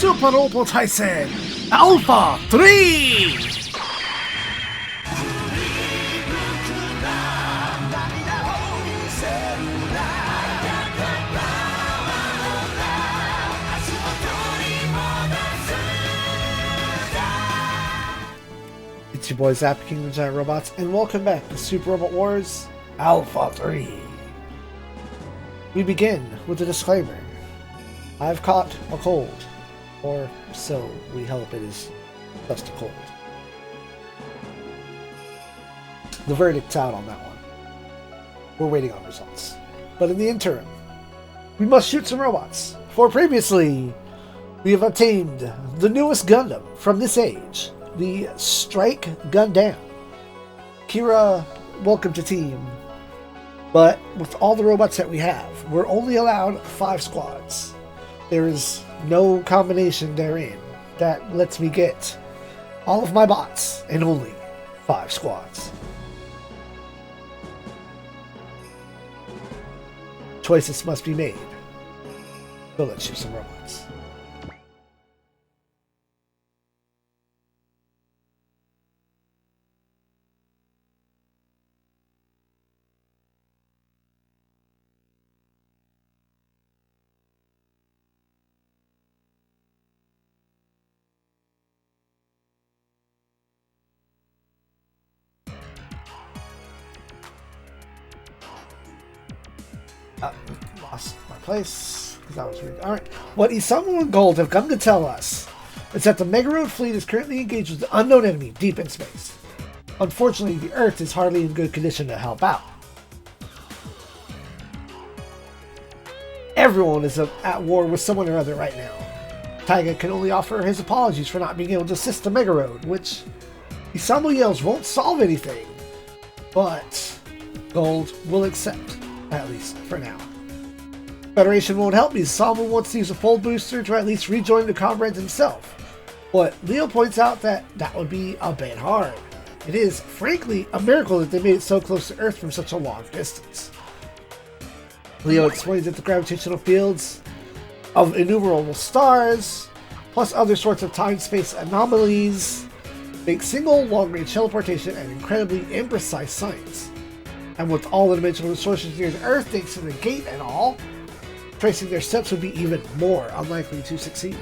Super Robot Tyson Alpha 3! It's your boy Zap, King of the Giant Robots, and welcome back to Super Robot Wars Alpha 3. We begin with a disclaimer. I've caught a cold, or so we hope it is just a cold. The verdict's out on that one. We're waiting on results. But in the interim, we must shoot some robots. For previously, we have obtained the newest Gundam from this age, the Strike Gundam. Kira, welcome to team. But with all the robots that we have, we're only allowed 5 squads. There is no combination therein that lets me get all of my bots in only 5 squads. Choices must be made. So let's shoot some robots. Lost my place because that was weird. Alright, what Isamu and Gold have come to tell us is that the Mega Road fleet is currently engaged with an unknown enemy deep in space. Unfortunately, the Earth is hardly in good condition to help out. Everyone is at war with someone or other right now. Taiga can only offer his apologies for not being able to assist the Mega Road, which Isamu yells won't solve anything, but Gold will accept. At least for now. Federation won't help me. Isamu wants to use a full booster to at least rejoin the comrades himself. But Leo points out that that would be a bit hard. It is, frankly, a miracle that they made it so close to Earth from such a long distance. Leo explains that the gravitational fields of innumerable stars, plus other sorts of time-space anomalies, make single long-range teleportation an incredibly imprecise science. And with all the dimensional resources near the Earth, thanks to the gate and all, tracing their steps would be even more unlikely to succeed.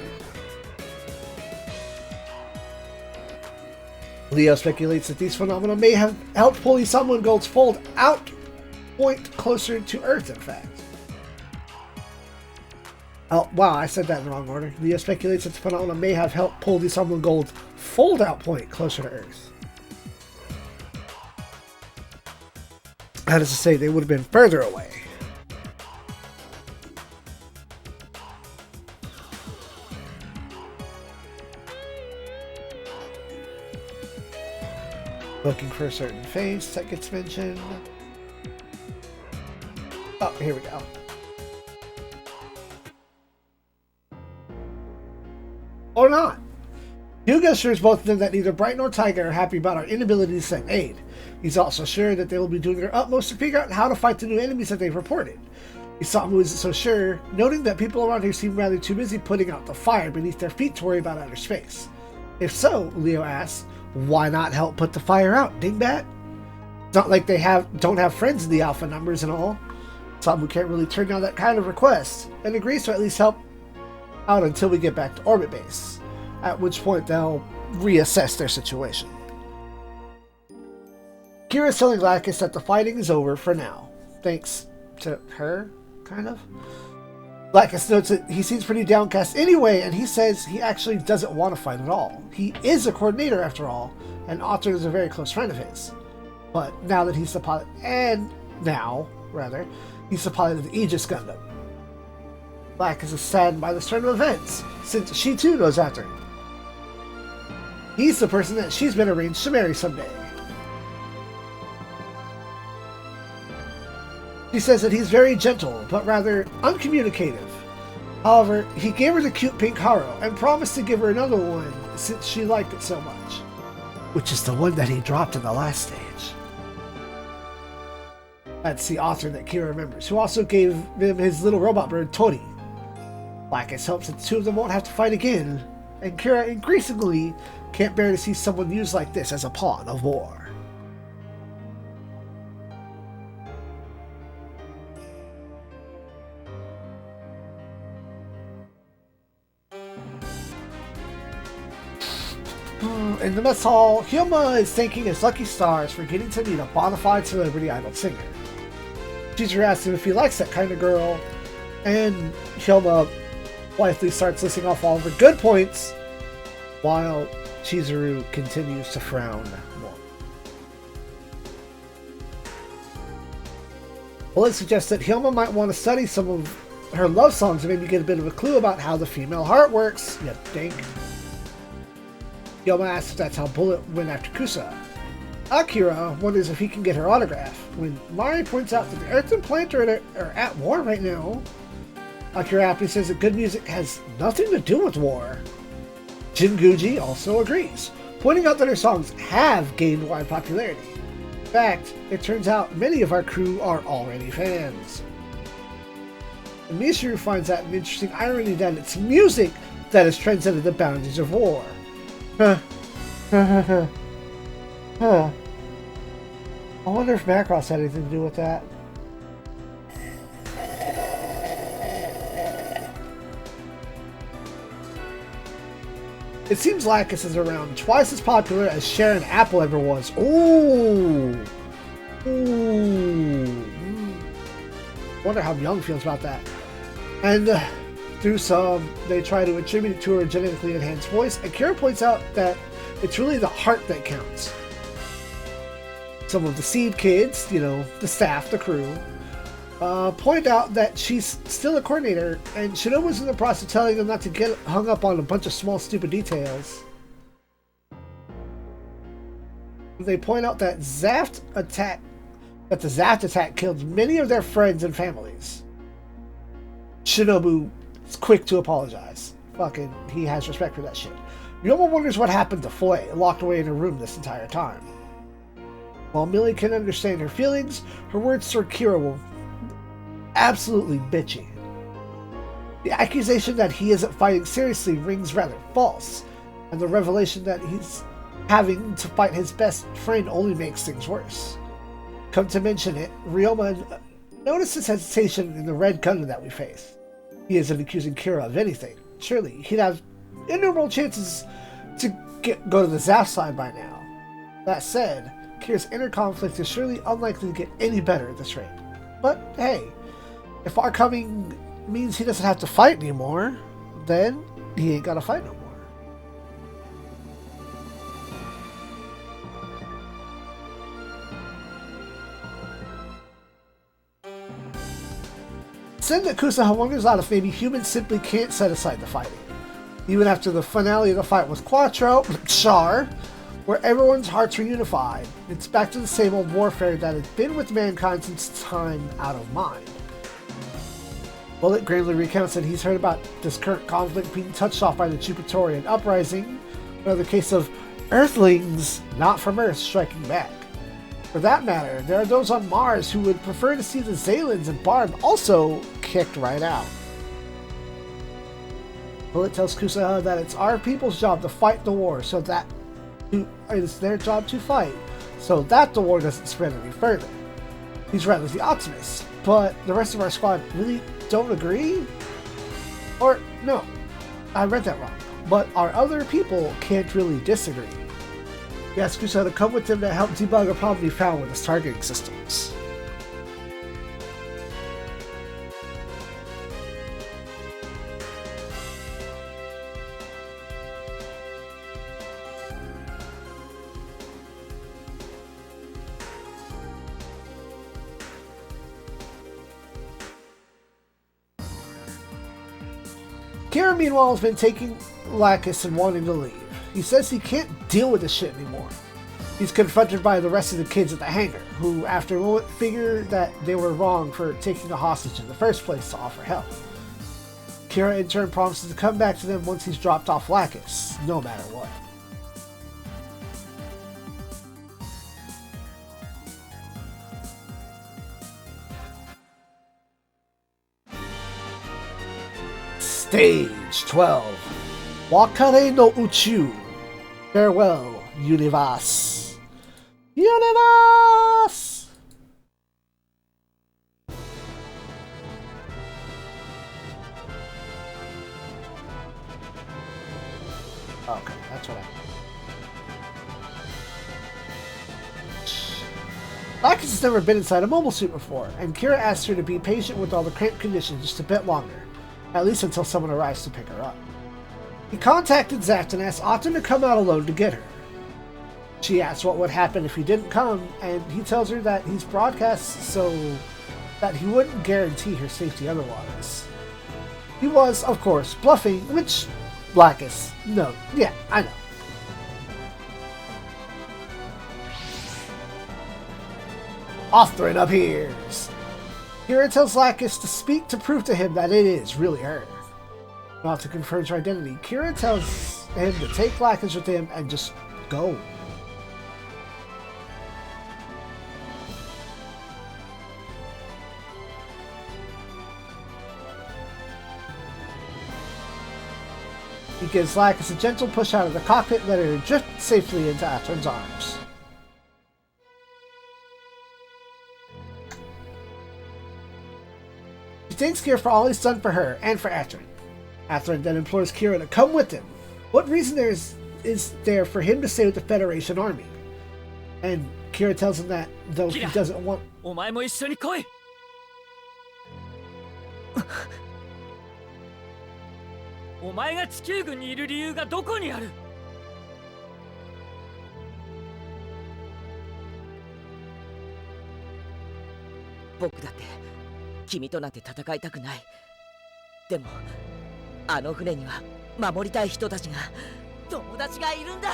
Leo speculates that these phenomena may have helped pull Isamu and Gold's fold out point closer to Earth, in fact. Oh, wow, I said that in the wrong order. Leo speculates that the phenomena may have helped pull Isamu and Gold's fold out point closer to Earth. That is to say, they would have been further away. Looking for a certain face that gets mentioned. Oh, here we go. Or not. Hyuga assures both of them that neither Bright nor Tiger are happy about our inability to send aid. He's also sure that they will be doing their utmost to figure out how to fight the new enemies that they've reported. Isamu isn't so sure, noting that people around here seem rather too busy putting out the fire beneath their feet to worry about outer space. If so, Leo asks, why not help put the fire out, dingbat? It's not like they don't have friends in the alpha numbers and all. Isamu can't really turn down that kind of request, and agrees to at least help out until we get back to orbit base, at which point they'll reassess their situation. Kira's telling Lacus that the fighting is over for now, thanks to her, kind of. Lacus notes that he seems pretty downcast anyway, and he says he actually doesn't want to fight at all. He is a coordinator after all, and Author is a very close friend of his. But now that he's the pilot, he's the pilot of the Aegis Gundam. Lacus is saddened by this turn of events, since she too knows Author. He's the person that she's been arranged to marry someday. She says that he's very gentle, but rather uncommunicative. However, he gave her the cute pink Haro, and promised to give her another one since she liked it so much. Which is the one that he dropped in the last stage. That's the author that Kira remembers, who also gave him his little robot bird, Tori. Lacus hopes that the two of them won't have to fight again, and Kira increasingly can't bear to see someone used like this as a pawn of war. In the mess hall, Hyoma is thanking his lucky stars for getting to meet a bona fide celebrity idol singer. Chizuru asks him if he likes that kind of girl, and Hyoma blithely starts listing off all of her good points, while Chizuru continues to frown more. Bullet suggests that Hyoma might want to study some of her love songs and maybe get a bit of a clue about how the female heart works, you think? Hyoma asks if that's how Bullet went after Kusa. Akira wonders if he can get her autograph, when Mari points out that the Earth and Plant are at war right now. Akira happily says that good music has nothing to do with war. Jinguji also agrees, pointing out that her songs have gained wide popularity. In fact, it turns out many of our crew are already fans. And Mishuru finds that an interesting irony that it's music that has transcended the boundaries of war. I wonder if Macross had anything to do with that. It seems Lacus is around twice as popular as Sharon Apple ever was. Ooh. Wonder how Young feels about that. And through some, they try to attribute it to her genetically enhanced voice. Akira points out that it's really the heart that counts. Some of the SIEG kids, the staff, the crew, point out that she's still a coordinator, and Shinobu's in the process of telling them not to get hung up on a bunch of small, stupid details. They point out that the Zaft attack killed many of their friends and families. Shinobu is quick to apologize. Fucking, he has respect for that shit. Ryoma wonders what happened to Foy, locked away in her room this entire time. While Millie can understand her feelings, her words toward Kira were absolutely bitchy. The accusation that he isn't fighting seriously rings rather false, and the revelation that he's having to fight his best friend only makes things worse. Come to mention it, Ryoma notices hesitation in the red Gundam that we face. He isn't accusing Kira of anything. Surely, he'd have innumerable chances to go to the Zaft side by now. That said, Kira's inner conflict is surely unlikely to get any better at this rate. But hey, if our coming means he doesn't have to fight anymore, then he ain't gotta fight no more. Senna Kusaha wonders out if maybe humans simply can't set aside the fighting. Even after the finale of the fight with Char, where everyone's hearts were unified, it's back to the same old warfare that has been with mankind since time out of mind. Bullet gravely recounts that he's heard about this current conflict being touched off by the Jupitorian uprising, another case of Earthlings not from Earth striking back. For that matter, there are those on Mars who would prefer to see the Zeolans and Barb also kicked right out. Bullet tells Kusaha that it's our people's job to fight the war, it's their job to fight, so that the war doesn't spread any further. He's rather the optimist, but the rest of our squad really don't agree? Or, no, I read that wrong, but our other people can't really disagree. He asks Kusaha to come with him to help debug a problem he found with his targeting systems. Kira, meanwhile, has been taking Lacus and wanting to leave. He says he can't deal with this shit anymore. He's confronted by the rest of the kids at the hangar, who, after a moment, figure that they were wrong for taking a hostage in the first place to offer help. Kira, in turn, promises to come back to them once he's dropped off Lacus, no matter what. Stage 12. Wakare no Uchu. Farewell, Universe. Universe! Okay, that's what Lacus has never been inside a mobile suit before, and Kira asks her to be patient with all the cramped conditions just a bit longer, at least until someone arrives to pick her up. He contacted Zaft and asked Autumn to come out alone to get her. She asks what would happen if he didn't come, and he tells her that he's broadcast so that he wouldn't guarantee her safety otherwise. He was, of course, bluffing, which Lacus, no, yeah, I know. Othrin appears. Kira tells Lacus to speak to prove to him that it is really her. Not to confirm her identity, Kira tells him to take Lacus with him and just go. He gives Lacus a gentle push out of the cockpit, letting her drift safely into Athrin's arms. She thanks Kira for all he's done for her and for Athrin. Athrin then implores Kira to come with him. What reason is there for him to stay with the Federation Army? And Kira tells him that, though he doesn't want... お前も一緒に来い。お前が地球軍にいる理由がどこにある？僕だって君となんて戦いたくない。でもあの船には守りたい人たちが、友達がいるんだ。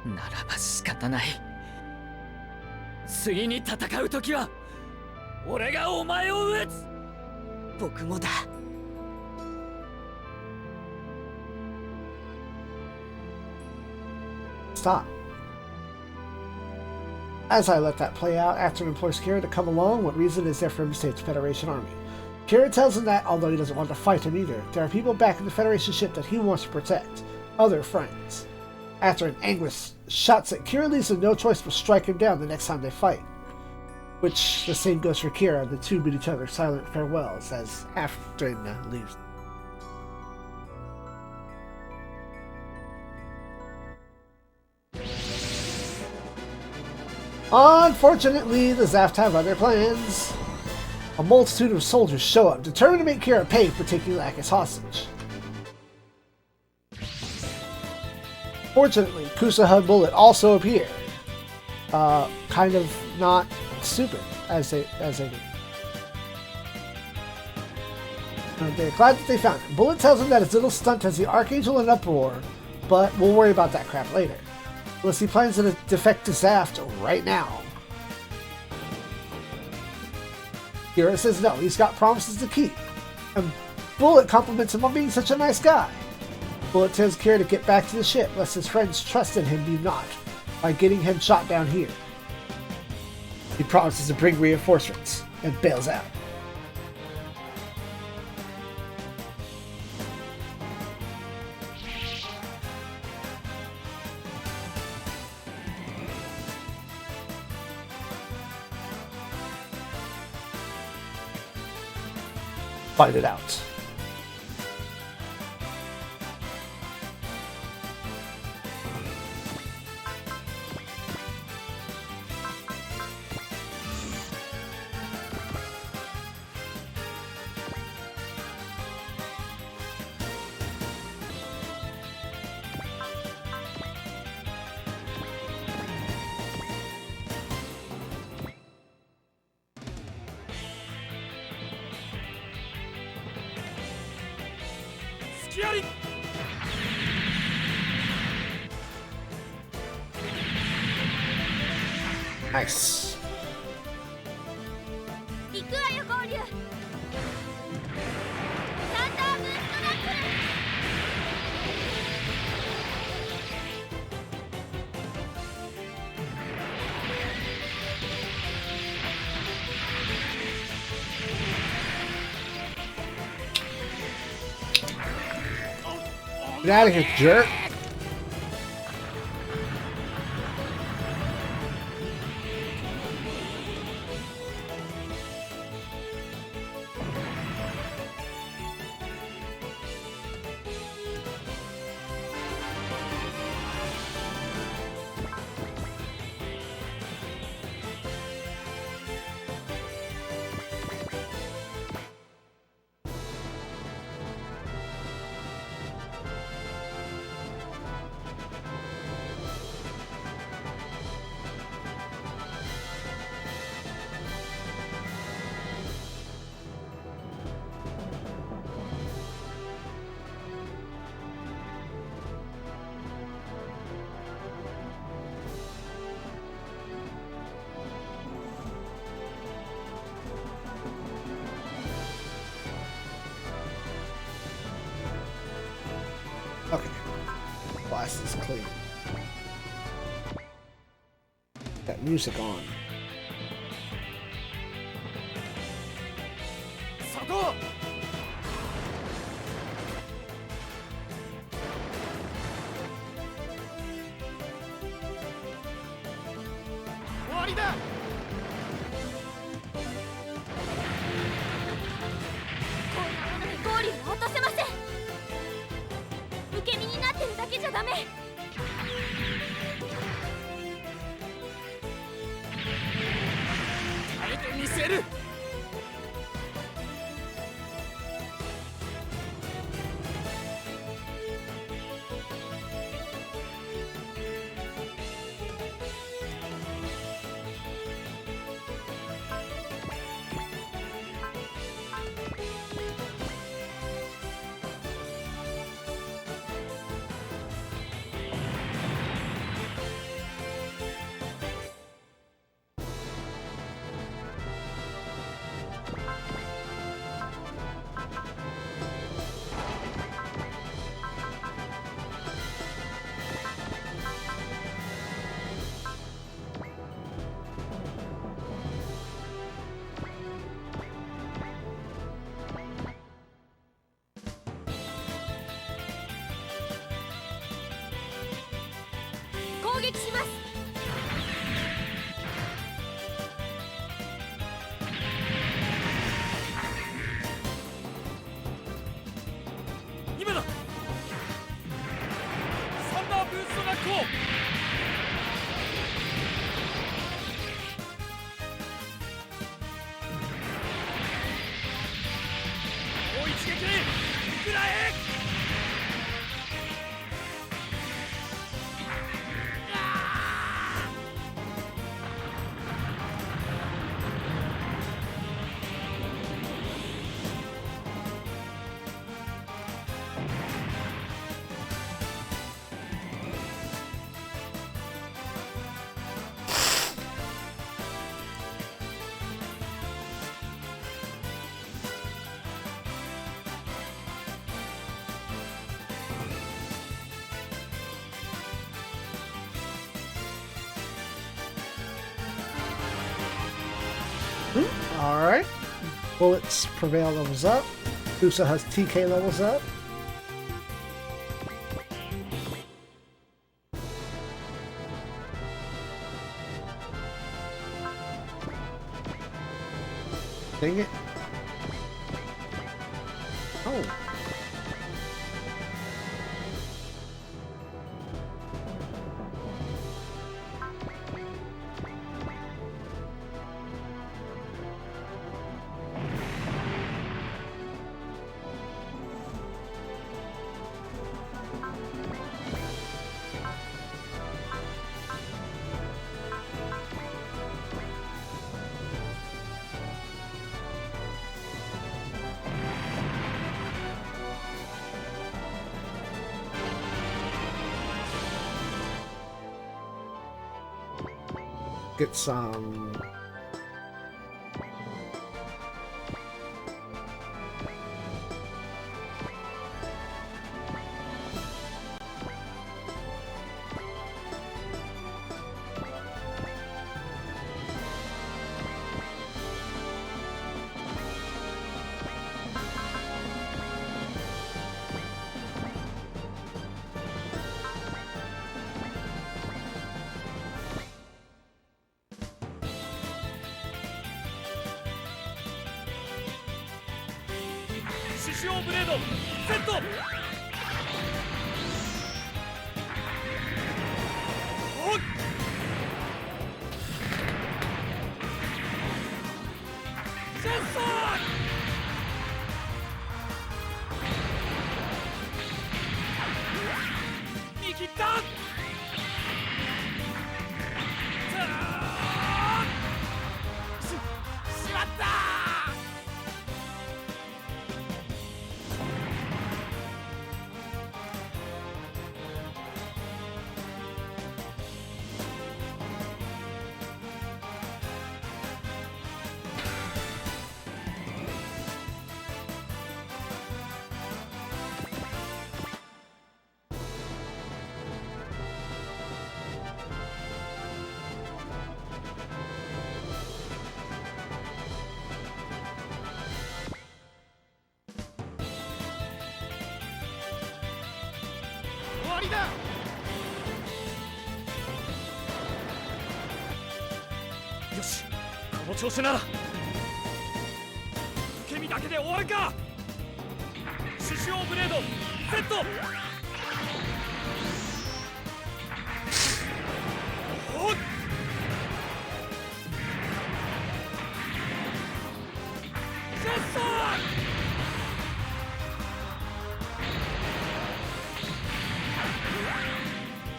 ならば仕方ない。次に戦う時は俺がお前を撃つ。僕もだ。Stop. As I let that play out, Athrin implores Kira to come along. What reason is there for him to stay with the Federation Army? Kira tells him that, although he doesn't want to fight him either, there are people back in the Federation ship that he wants to protect. Other friends. Athrin, in anguish, shouts that Kira leaves him no choice but strike him down the next time they fight. Which, the same goes for Kira. The two bid each other silent farewells as Athrin leaves. Unfortunately, the Zaft have other plans. A multitude of soldiers show up, determined to make Kira pay for taking Lacus hostage. Fortunately, Kusaha and Bullet also appear. Kind of not stupid, as they do. And they're glad that they found him. Bullet tells him that his little stunt has the Archangel in uproar, but we'll worry about that crap later. Unless he plans to defect to Zaft right now. Kira says no, he's got promises to keep. And Bullet compliments him on being such a nice guy. Bullet tells Kira to get back to the ship, lest his friends trust in him be not, by getting him shot down here. He promises to bring reinforcements, and bails out. Find it out. Nice. Get out of here, jerk. Okay. Blast is clean. Got music on. Go! 終わりだ。ゴーリーを落とせません。受け身になってるだけじゃダメ。耐えてみせる。攻撃します。今だ。サンダーブーストがこう。もう一撃くらえ。Alright. Bullets Prevail levels up. Usa has TK levels up. Dang it. Oh. Get some 獅子王ブレードセット。おっジェッサー見切った。しまった。終わりだ。よし、この調子なら受け身だけで終わるか。獅子王ブレードセット。おっジェッサー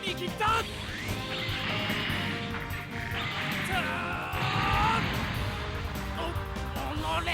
見切った。おのれ。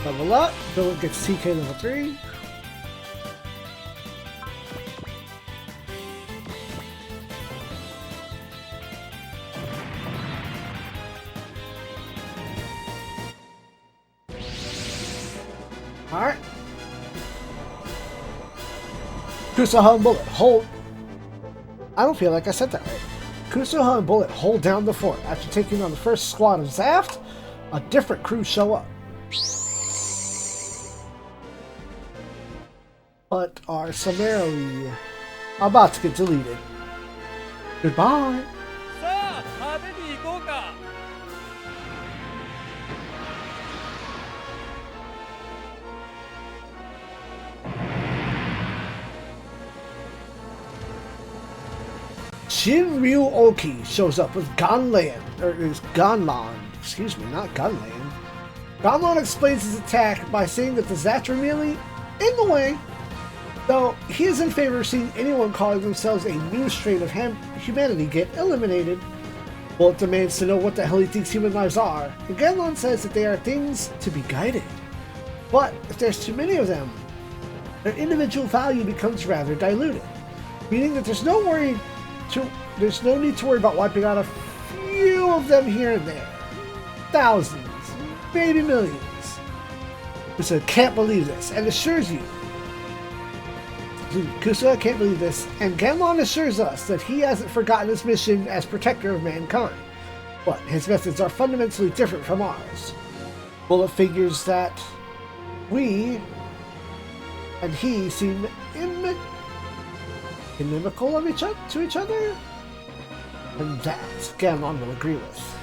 Level up. Billet gets TK level 3. Alright. Kusuha and Bullet, hold. I don't feel like I said that right. Kusuha and Bullet hold down the fort. After taking on the first squad of Zaft, a different crew show up. But are summarily about to get deleted. Goodbye. さあ食べに行こうか。Shinryu Oki shows up with Gonlan, or is Gonlan, excuse me, not Gunland. Gonlan explains his attack by saying that the Zats are merely in the way, though he is in favor of seeing anyone calling themselves a new strain of humanity get eliminated. Bullet demands to know what the hell he thinks human lives are, and Gonlan says that they are things to be guided. But if there's too many of them, their individual value becomes rather diluted, meaning that there's no need to worry about wiping out a few of them here and there. Thousands, maybe millions. Kusuha can't believe this and assures you. Kusuha can't believe this, and Gonlan assures us that he hasn't forgotten his mission as protector of mankind, but his methods are fundamentally different from ours. Bullet figures that we and he seem inimical of to each other, and that Gonlan will agree with.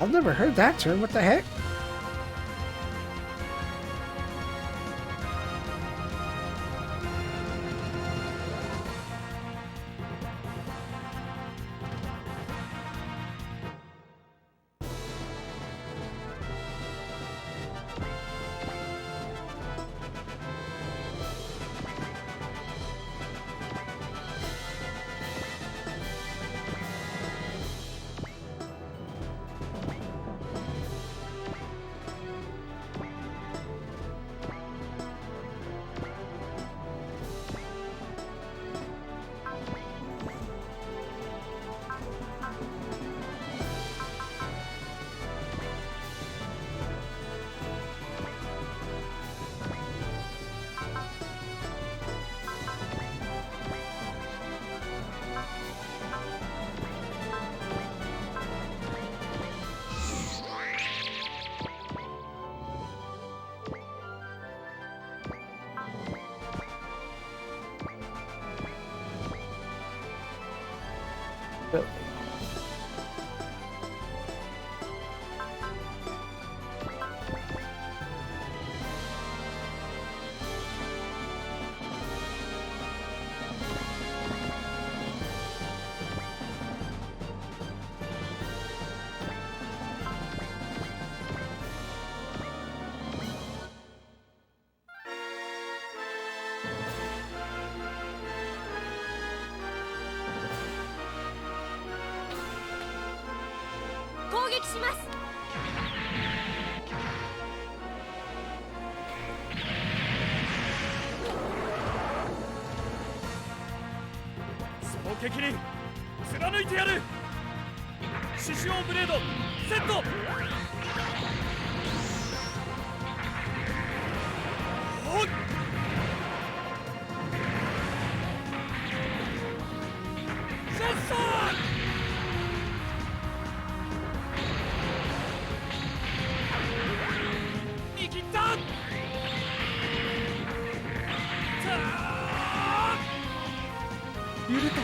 I've never heard that term. What the heck? Really?その敵に貫いてやる。獅子王ブレードセット。おっシャッサー。見切った。揺れた。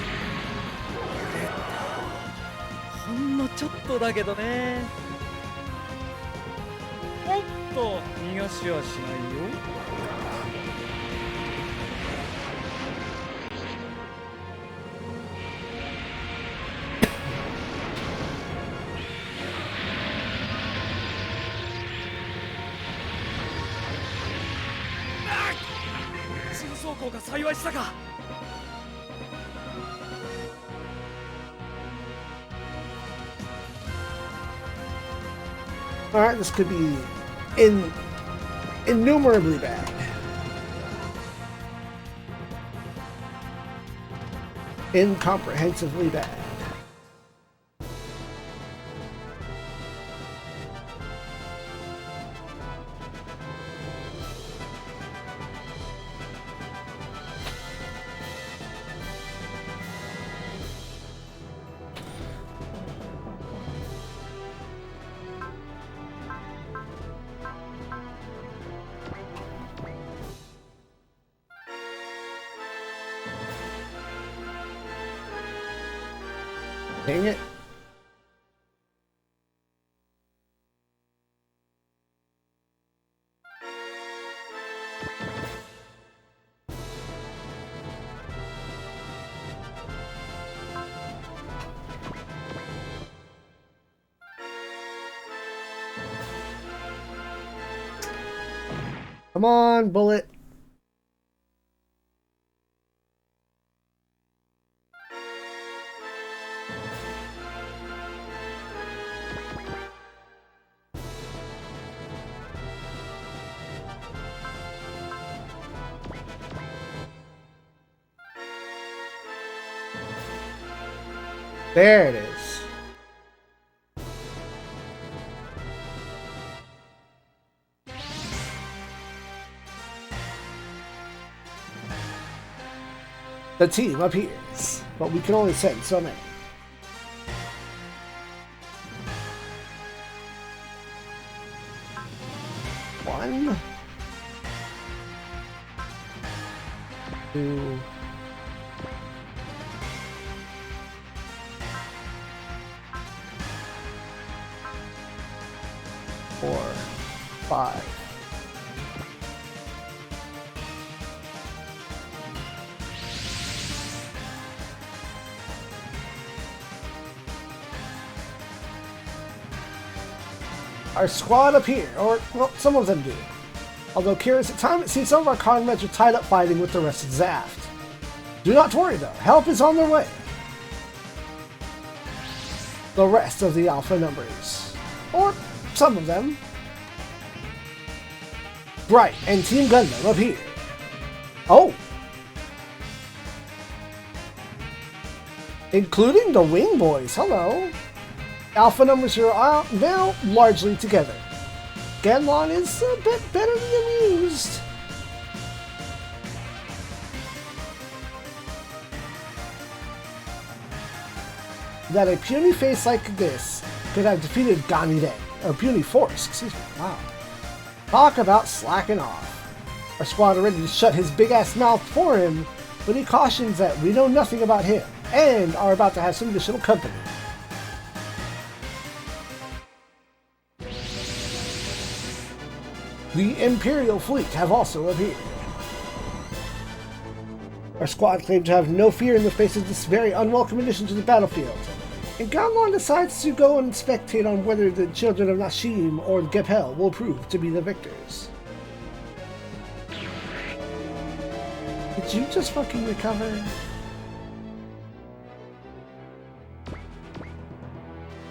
ほんのちょっとだけどね。おっと逃がしはしないよ。新装甲が幸いしたか。Alright, this could be innumerably bad. Incomprehensively bad. Dang it. Come on, bullet. There it is. The team appears, but we can only send so many. One, two, 4, 5. Our squad appear, or, well, some of them do. Although curious at times, it seems some of our comrades are tied up fighting with the rest of Zaft. Do not worry though, help is on their way. The rest of the Alpha numbers. Or some of them. Bright and Team Gundam appear. Oh! Including the Wing Boys, hello! Alpha numbers are now largely together. Genlon is a bit bitterly amused. That a puny face like this could have defeated Ganiden, or puny force, excuse me, wow. Talk about slacking off. Our squad are ready to shut his big ass mouth for him, but he cautions that we know nothing about him. and are about to have some additional company. The Imperial fleet have also appeared. Our squad claimed to have no fear in the face of this very unwelcome addition to the battlefield, and Ganlon decides to go and spectate on whether the children of Nashim or Gepel will prove to be the victors. Did you just fucking recover?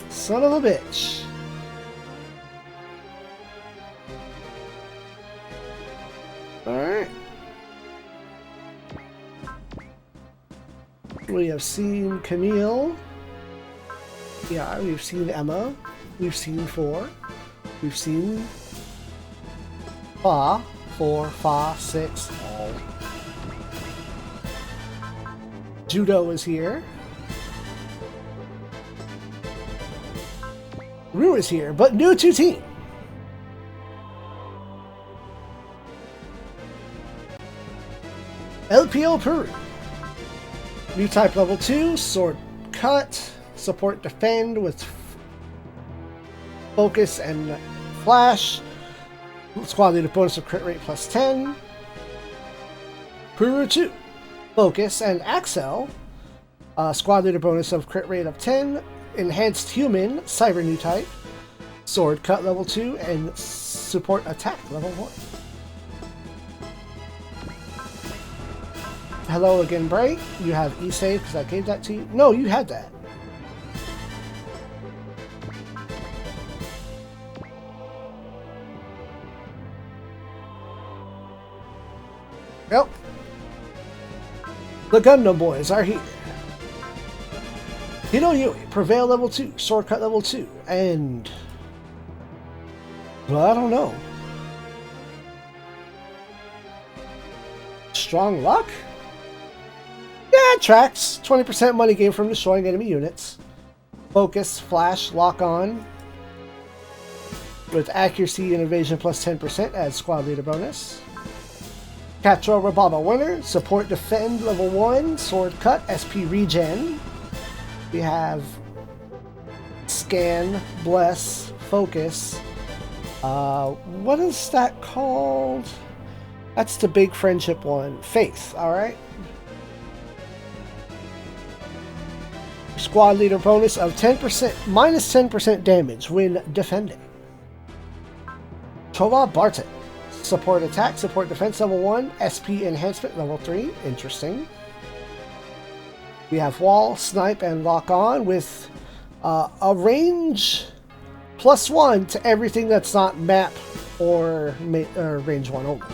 Son of a bitch. Alright. We have seen Camille. Yeah, we've seen Emma. We've seen Four. We've seen Fa. 4, Fa, 6, all. Judo is here. Rue is here, but new to team. LPO Peru. New type level 2, sword cut, support defend with focus and flash. Squad leader bonus of crit rate plus 10. Peru 2, focus and Axel. Squad leader bonus of crit rate of 10. Enhanced human, cyber new type. Sword cut level 2 and support attack level 1. Hello again, Bright. You have e-save because I gave that to you. No, you had that. Yep. The Gundam boys are here. Yui, Prevail level 2, Sword Cut level 2, and... well, I don't know. Strong Luck? Yeah, it tracks. 20% money gain from destroying enemy units. Focus, Flash, Lock On. With accuracy and evasion plus 10% as squad leader bonus. Catro Rababa winner. Support defend level 1. Sword cut. SP regen. We have scan, bless, focus. What is that called? That's the big friendship one. Faith, alright. Squad leader bonus of 10%, minus 10% damage when defending. Tova Barton. Support attack, support defense level 1, SP enhancement level 3. Interesting. We have wall, snipe, and lock on with a range plus 1 to everything that's not map or range 1 only.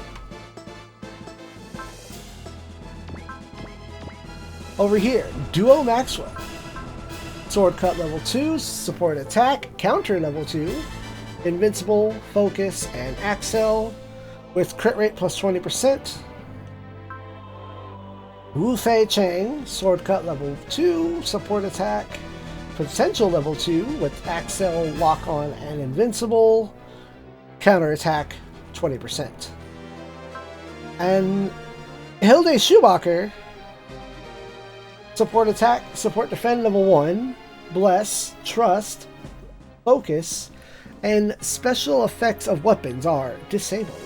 Over here, Duo Maxwell. Sword cut level 2, support attack, counter level 2, invincible, focus, and Axel with crit rate plus 20%. Wu Fei Chang, sword cut level 2, support attack, potential level 2 with Axel, lock on, and invincible, counter attack 20%. And Hilde Schumacher, support attack, support defend level 1, bless, trust, focus, and special effects of weapons are disabled.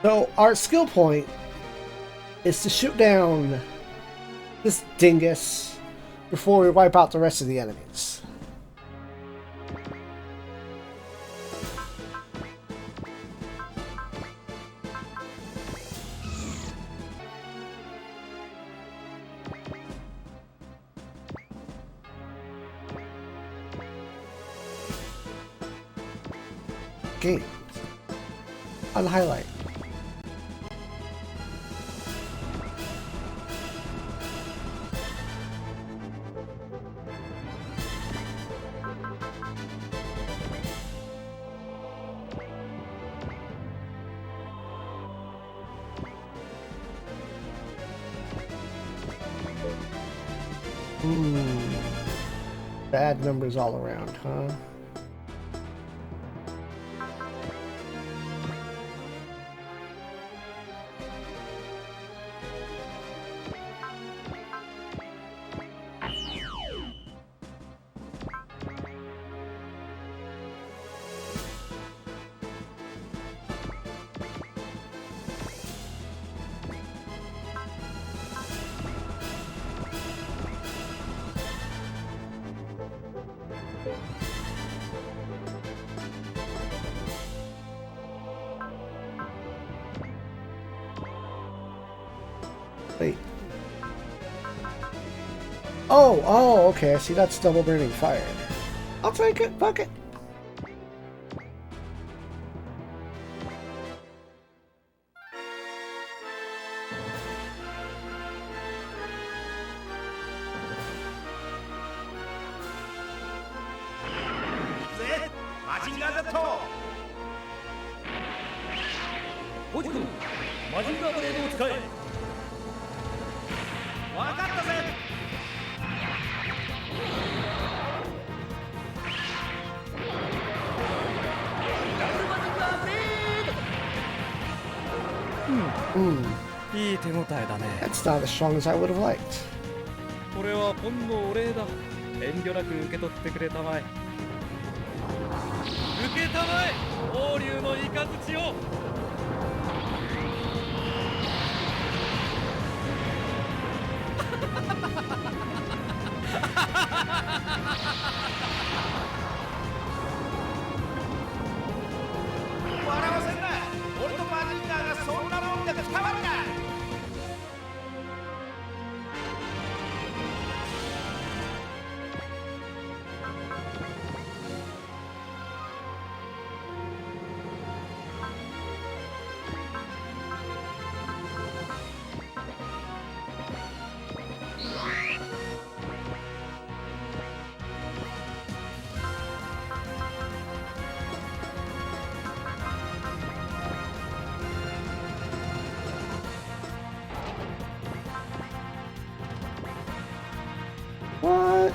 So our skill point is to shoot down this dingus before we wipe out the rest of the enemies. Game. On highlight. Bad numbers all around, huh? Wait. Oh, okay. I see that's double burning fire. I'll take it. Fuck it. That's not as strong as I would have liked. これはほんのお礼だ。遠慮なく受け取ってくれたまえ。受けたまえ、王竜の雷を。笑わせんな。俺とマジンガーがそんなもんで伝わるか。What?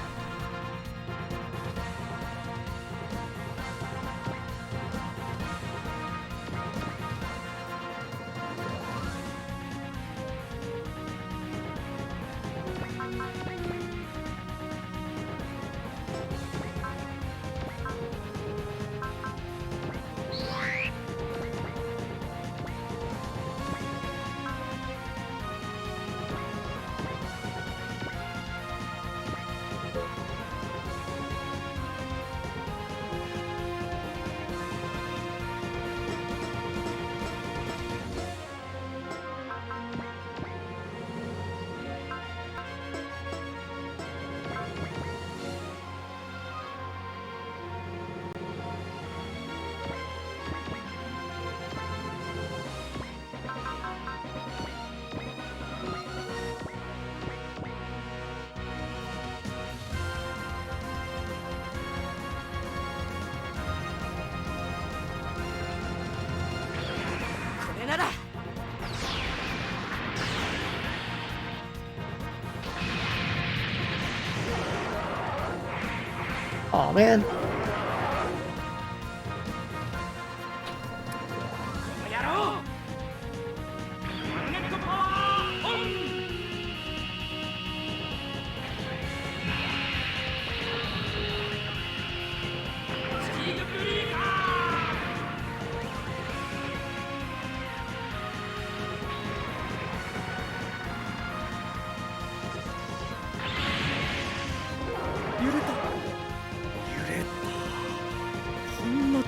Oh man.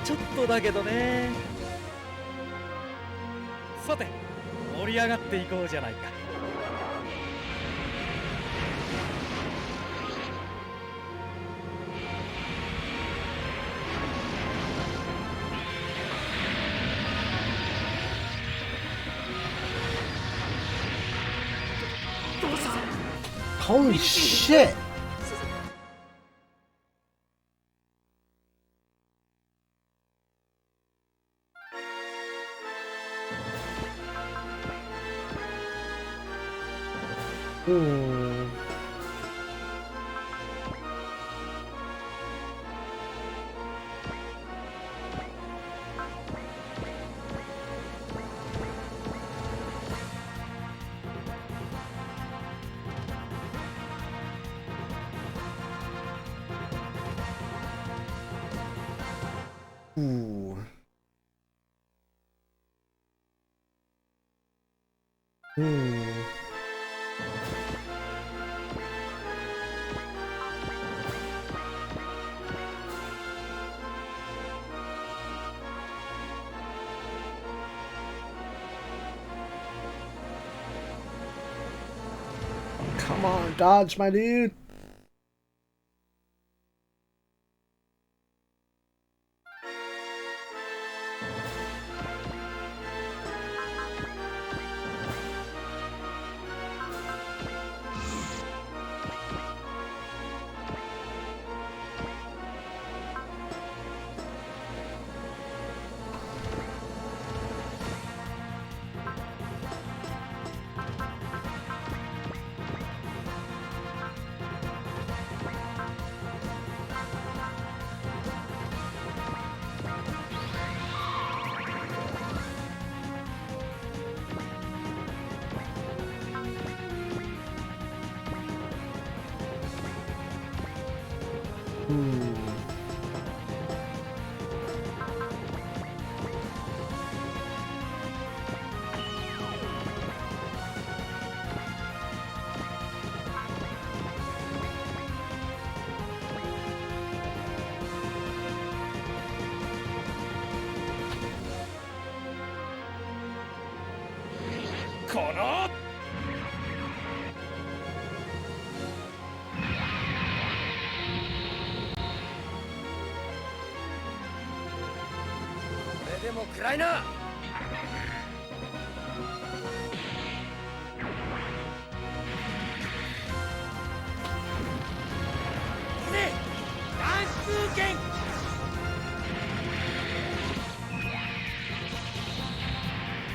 ちょっとだけどね。さて、盛り上がっていこうじゃないか。Holy shit! Ooh. Hmm. Come on, dodge, my dude.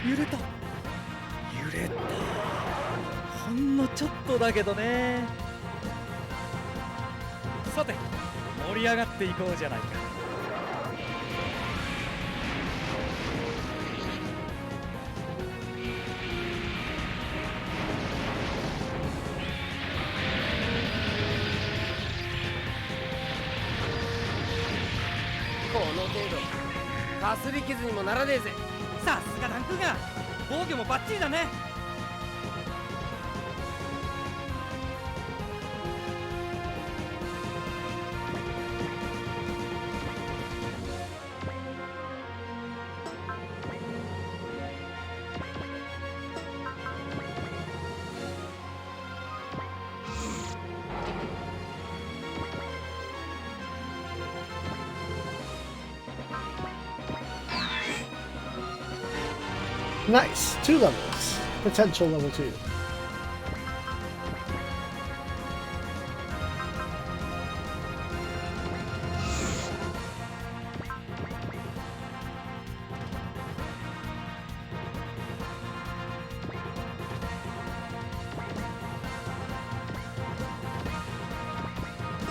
揺れたほんのちょっとだけどね。さて盛り上がっていこうじゃないか。この程度かすり傷にもならねえぜ。さすがダンクが防御もバッチリだね。Nice. 2 levels. Potential level 2.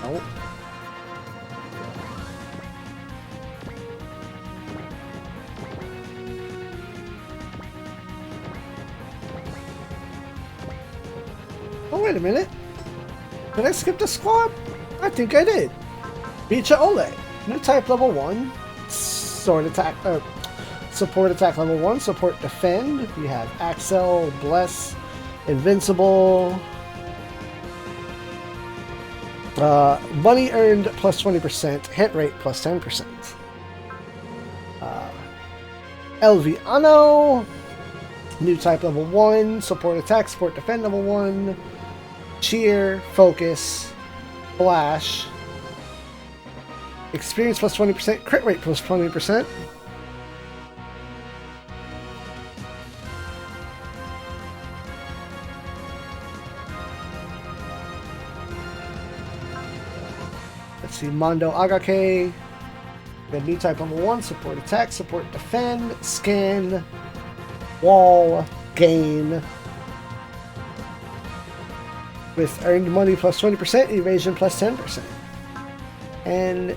Oh. Oh, wait a minute. Did I skip the squad? I think I did. Bicha Ole. New type level 1. Sword attack. Support attack level 1. Support defend. You have Axel, Bless, Invincible. Money earned plus 20%. Hit rate plus 10%. Elviano. New type level 1. Support attack. Support defend level 1. Cheer, Focus, Flash, Experience plus 20%, Crit rate plus 20%. Let's see, Mondo Agake. The new type level 1, Support Attack, Support Defend, Scan, Wall, Gain. With earned money plus 20%, evasion plus 10%. And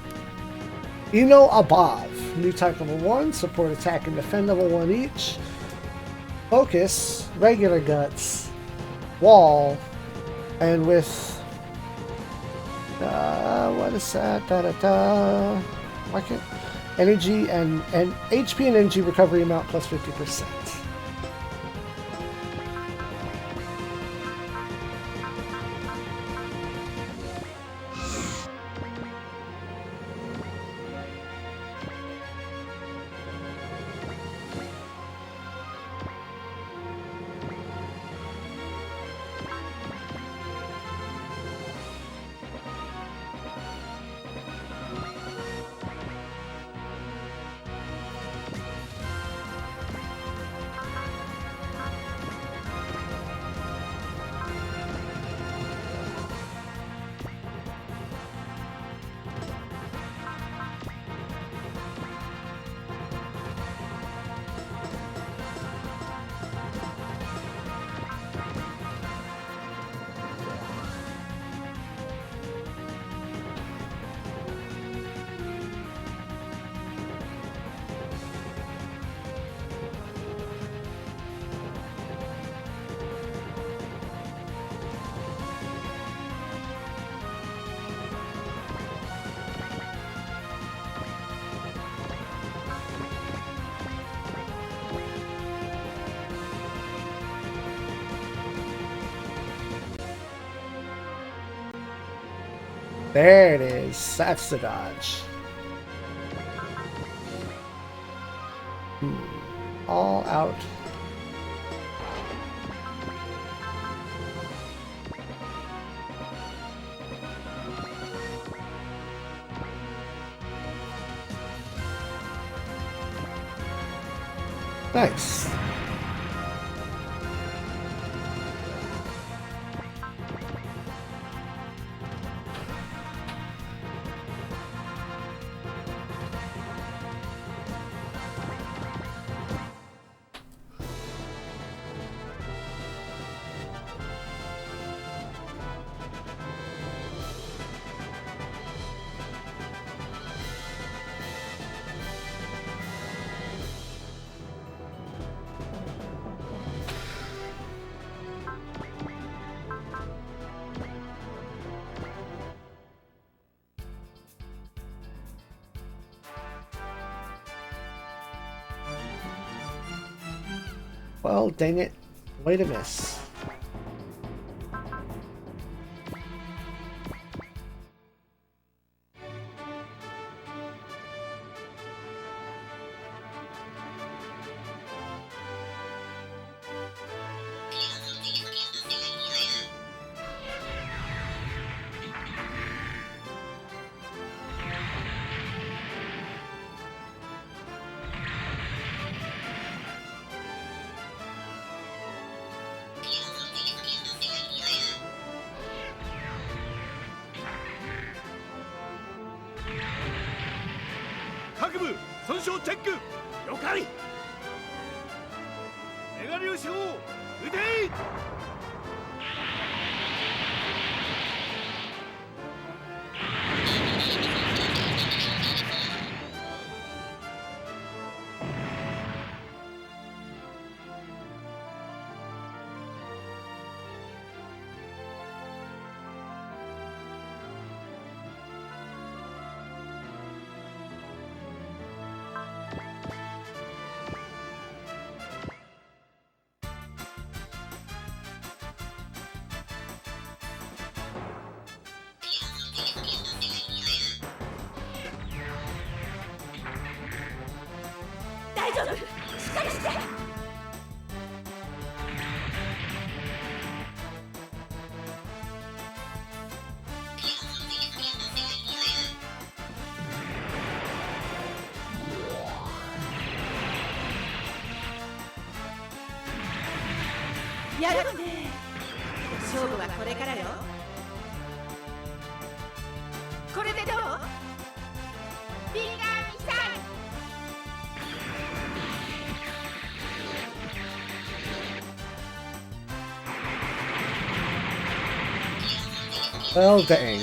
Above, new type level 1, support attack and defend level 1 each. Focus, regular guts, wall, and with what is that? Why can't Energy and HP and energy recovery amount plus 50%. There it is. That's the dodge. All out. Nice. Well, dang it. Way to miss. Well, dang.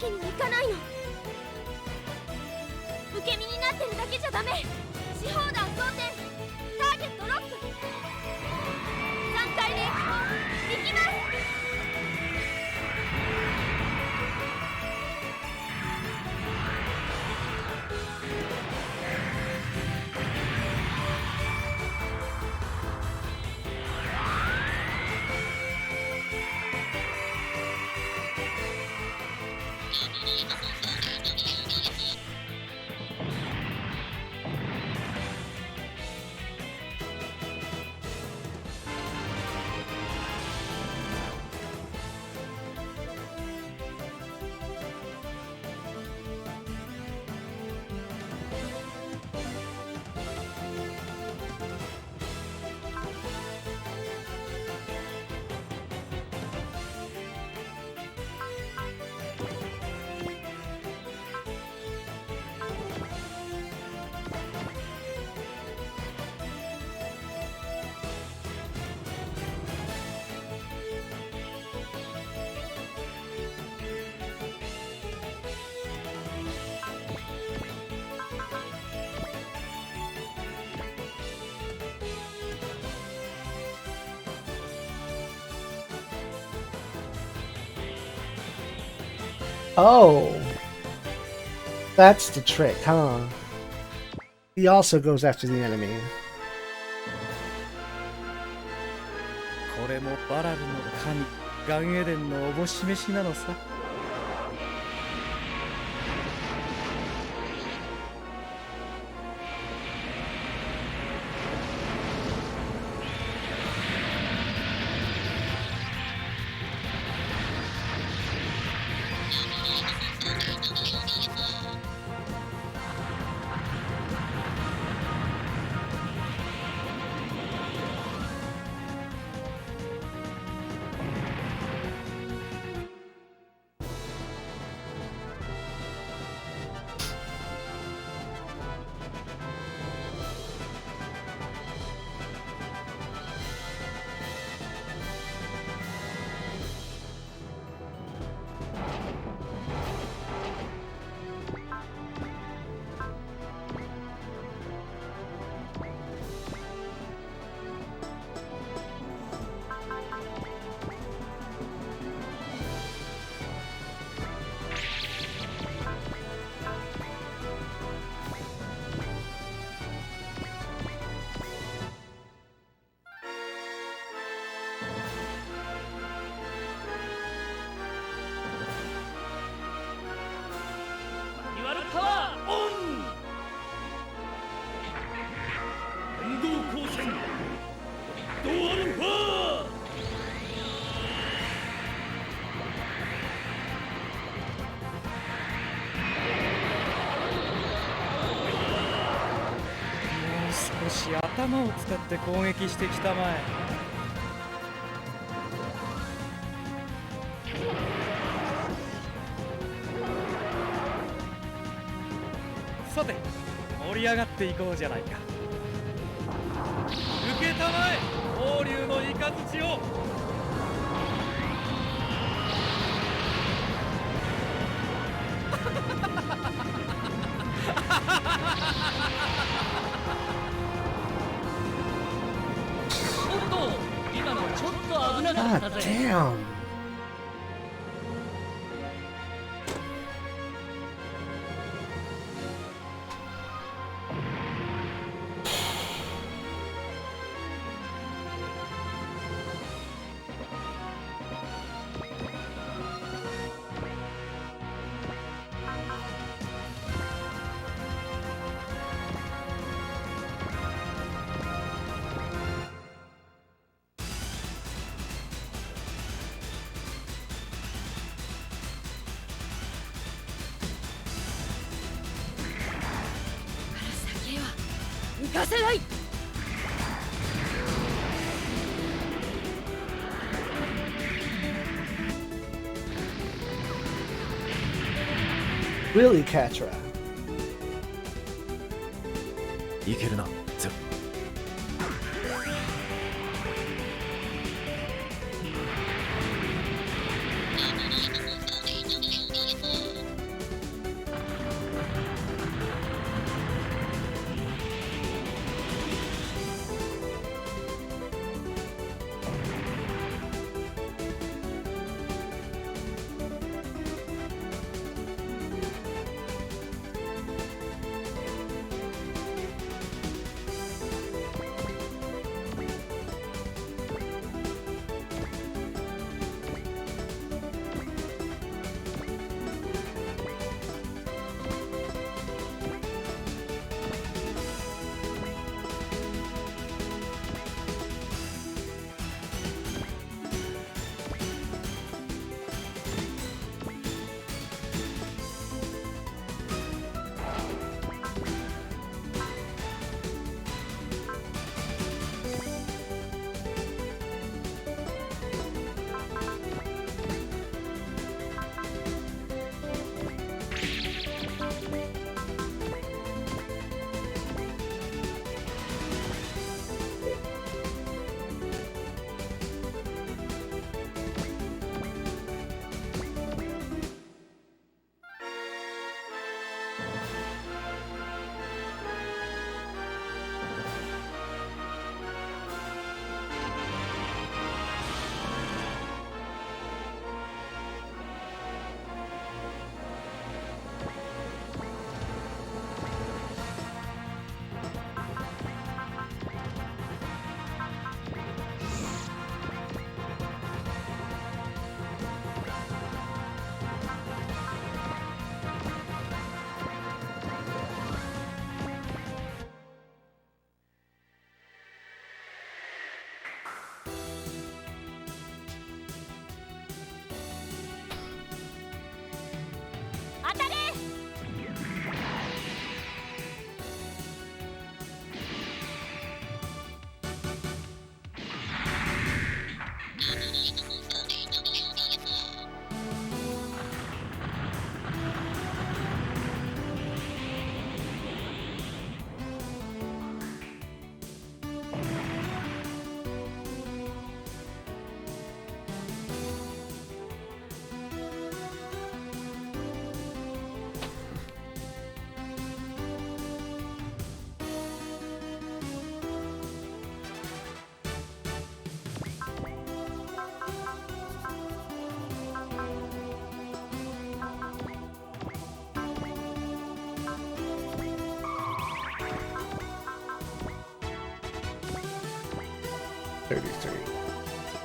けにはいかないの。受け身になってるだけじゃダメ。四方弾装填、ターゲットロック、3回連行、いきます。Oh, that's the trick, huh? He also goes after the enemy. これもバラルの神ガンエデンのおぼし飯なのさ。マニュアルパワーオン。運動光線ドアルファー。もう少し頭を使って攻撃してきたまえ。さて盛り上がっていこうじゃないか。受けたまえ王竜のイカズチを。おっと、今のちょっと危なかった God ぜ。 damn. Really, Catra? いけるな、ゼロ。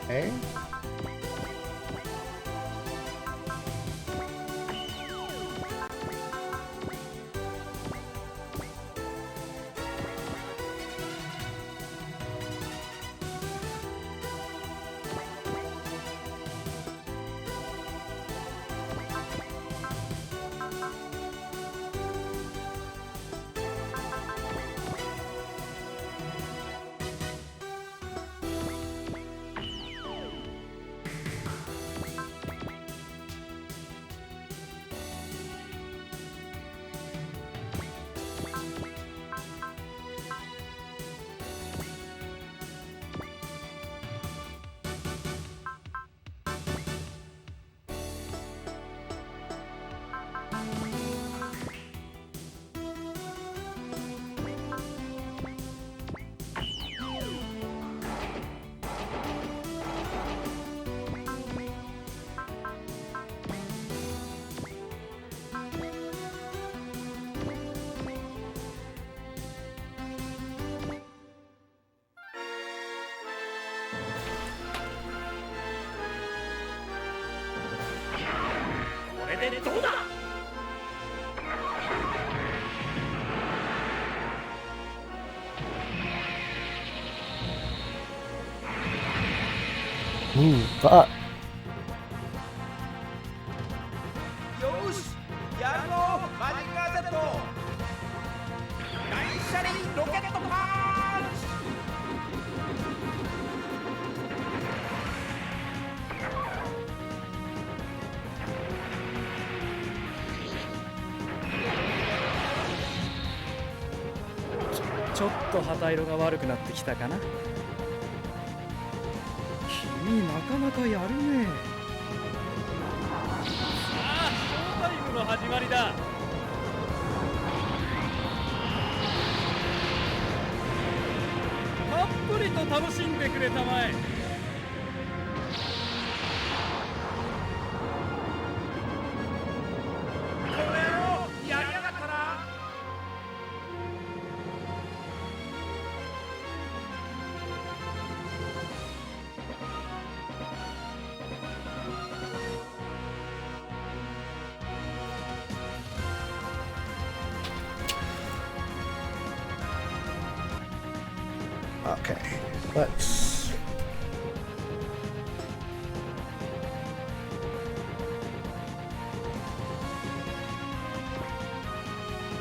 Okay. Fuck. よしやるぞマジンガー Z 大車輪ロケットパンチちょっと旗色が悪くなってきたかな。君なかなかやるね。さあショータイムの始まりだ。たっぷりと楽しんでくれたまえ。この野郎やりやがったな。Okay, let's.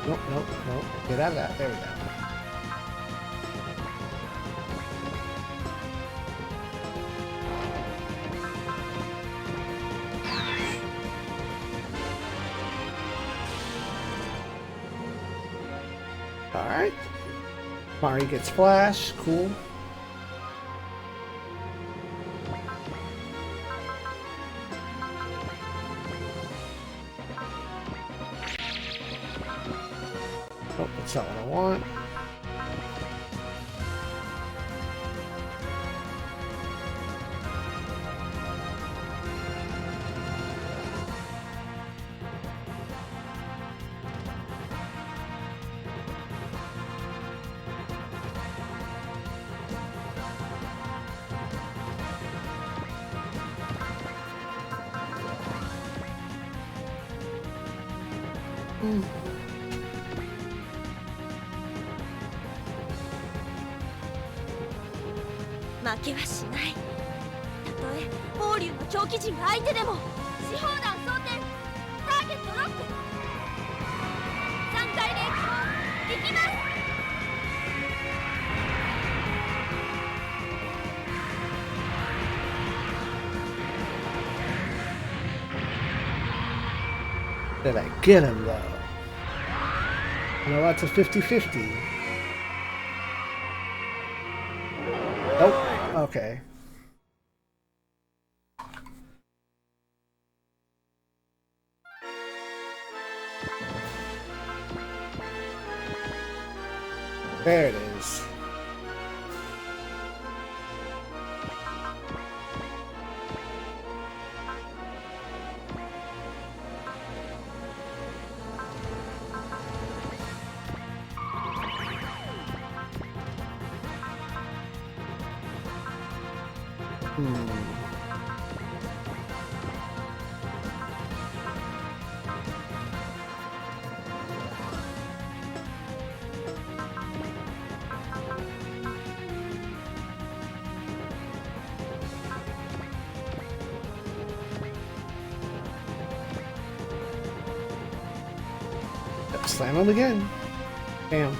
Nope, nope, nope. Get out of that. There we go. All right. Mari gets flash. Cool. Oh, that's not what I want.負けはしない。たとえ王竜の狂気陣が相手でも四砲弾装填ターゲットロック3回連行行きます。 Did I get him though? No, that's a 50-50. Nope. Okay. There it is. Slam him again. Bam.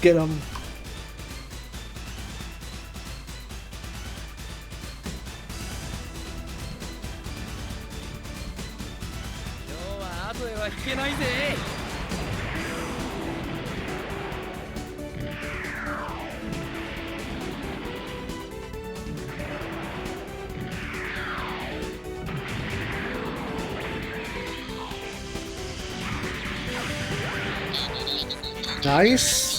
Get him. Nice.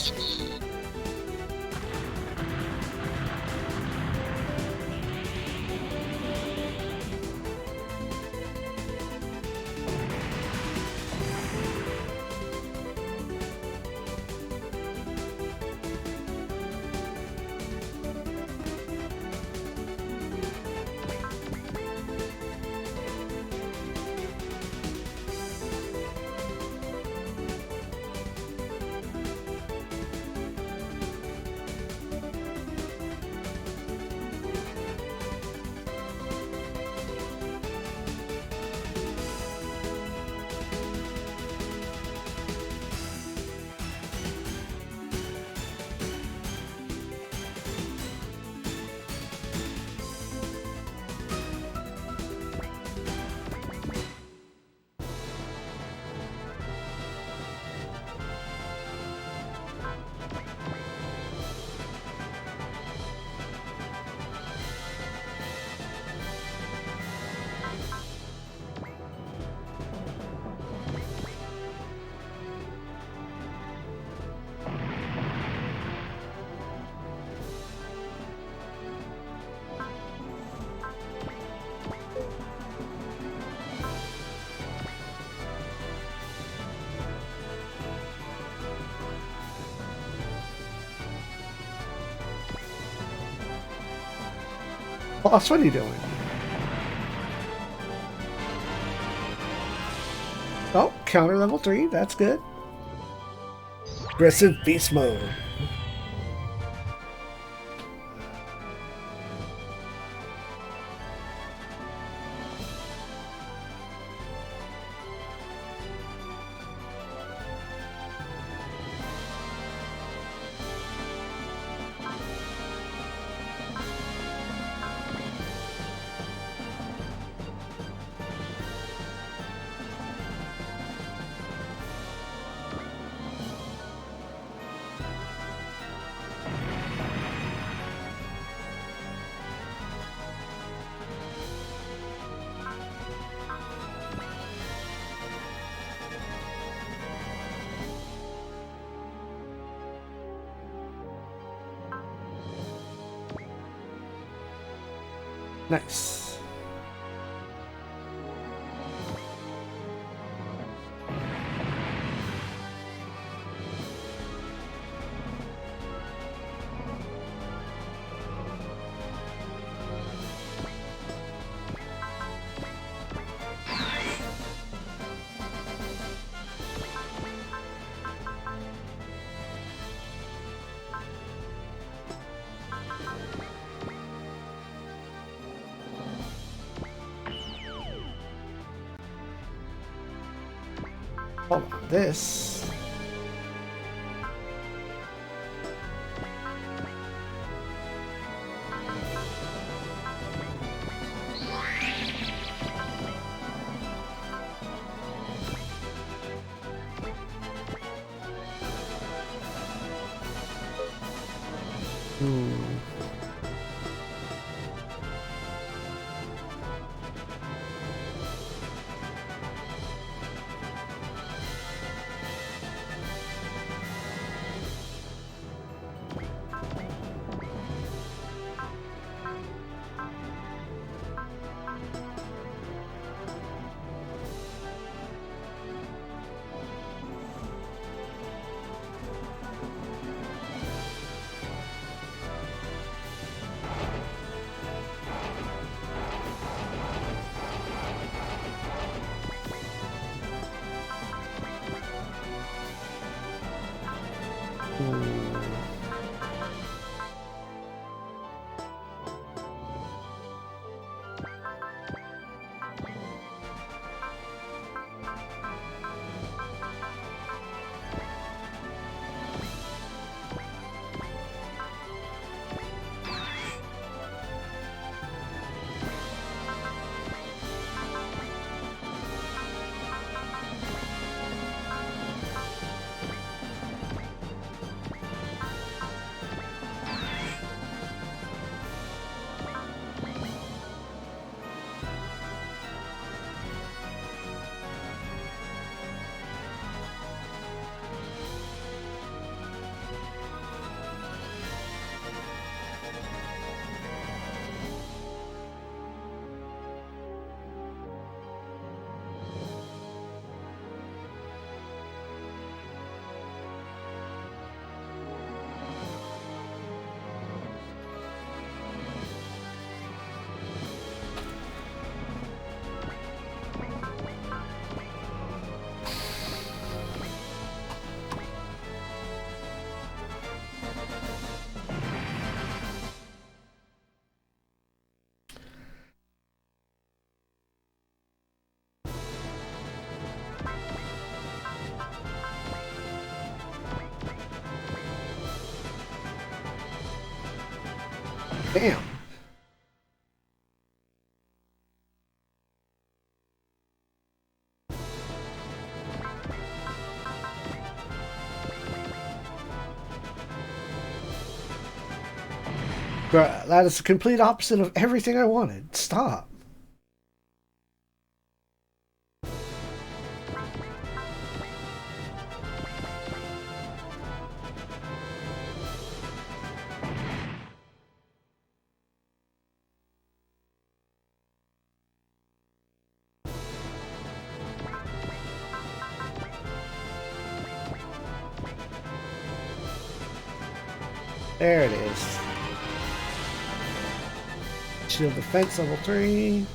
Boss, what are you doing? Oh, counter level 3, that's good. Aggressive beast mode. Nice. Oh, this. Damn. Bruh, that is the complete opposite of everything I wanted. Stop. There it is. Shield defense level 3.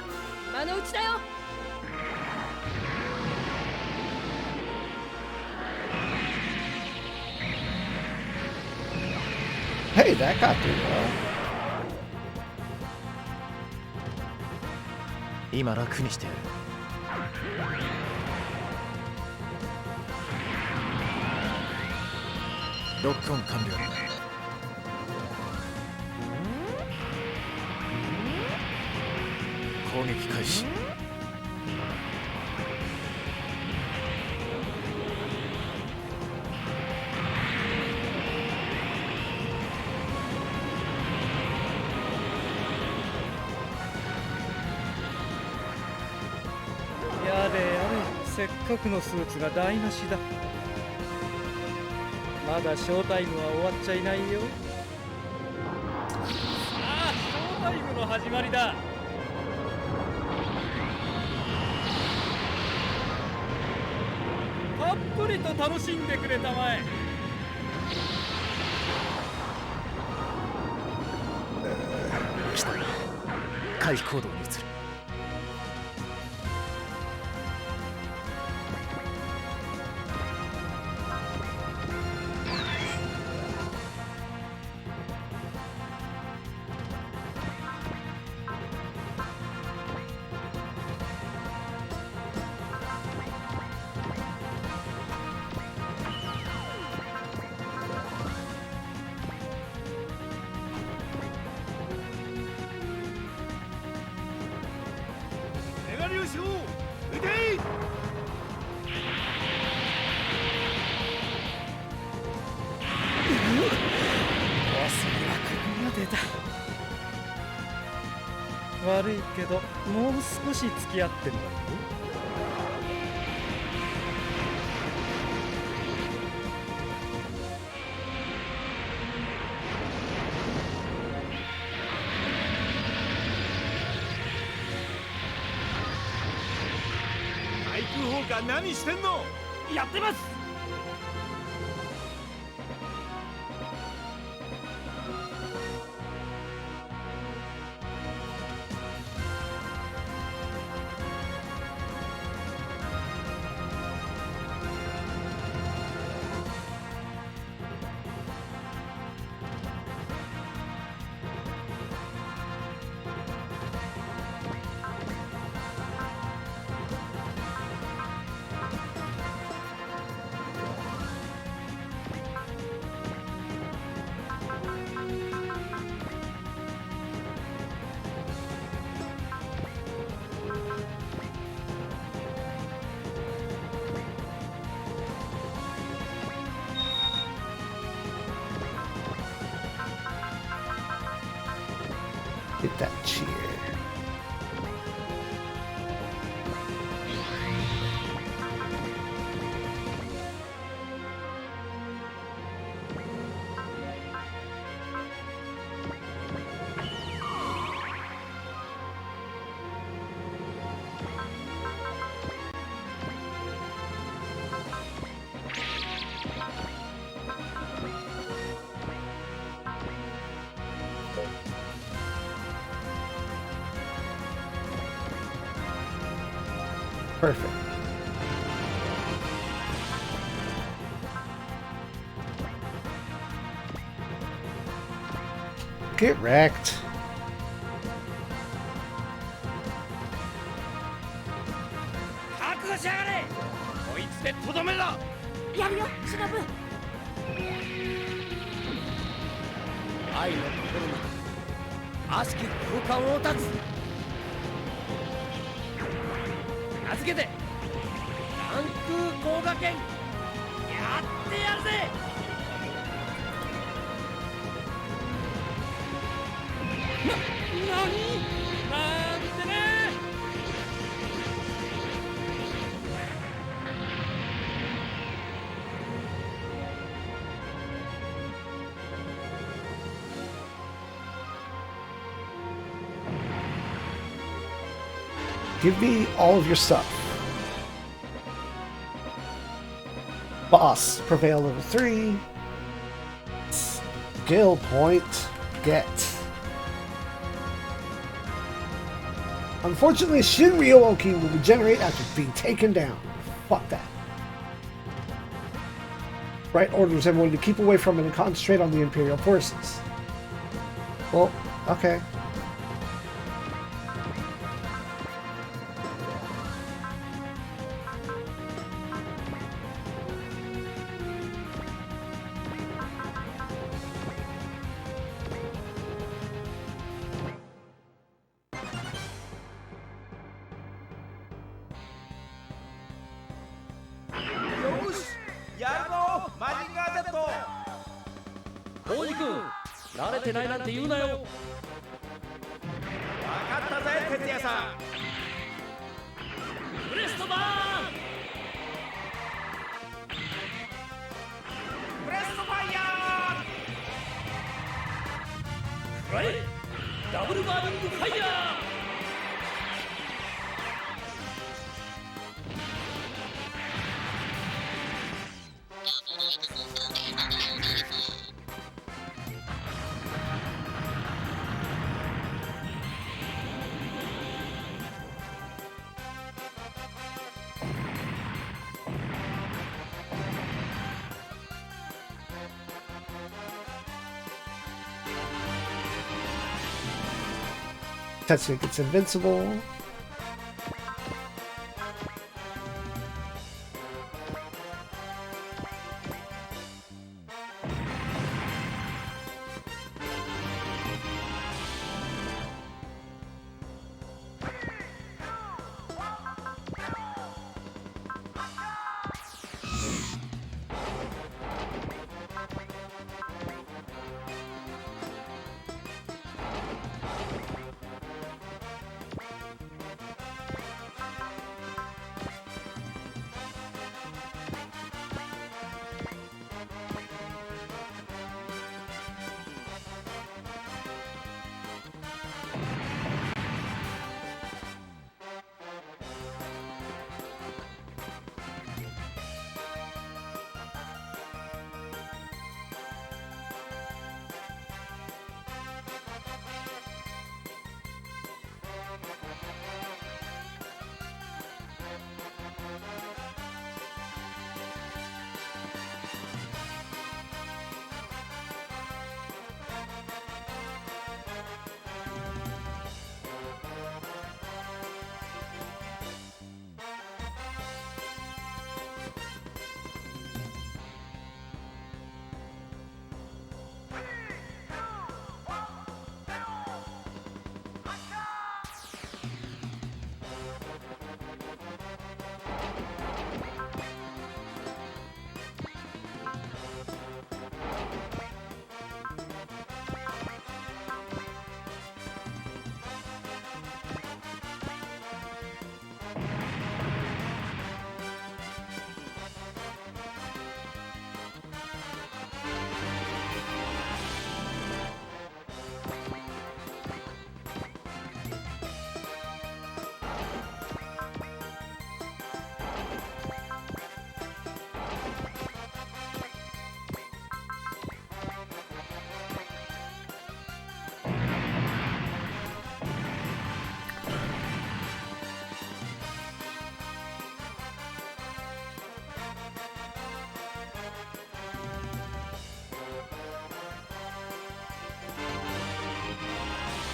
は今のうちだよ。Hey, that got through well. 今楽にしてやる。ロックオン完了。攻撃開始。やれやれ、せっかくのスーツが台無しだ。まだショータイムは終わっちゃいないよ。さあ、ショータイムの始まりだ。たっぷりと楽しんでくれたまえ。来た。回避行動に移る。悪いけど、もう少し付き合ってもらうよ。対空砲火何してんの？やってます。Get that cheer. Perfect. Get wrecked. 覚悟しやがれ。こいつでとどめだ。やるよ、シノブ。愛の心に悪しき空間を断つ。名付けて関空工学研、やってやるぜ。なんてね。Give me all of your stuff. Boss, prevail level 3. Skill point, get. Unfortunately, Shinryu Oki will regenerate after being taken down. Fuck that. Bright orders everyone to keep away from it and concentrate on the Imperial forces. Well, okay. Tetsuya gets invincible.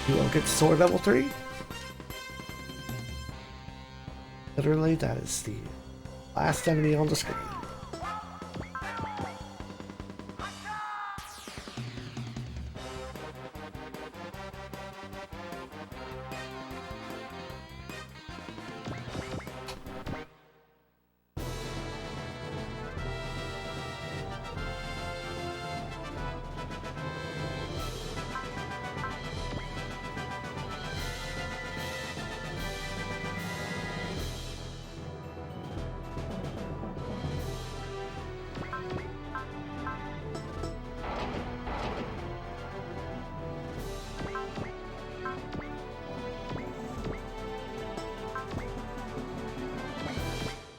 You won't get sword level 3? Literally, that is the last enemy on the screen.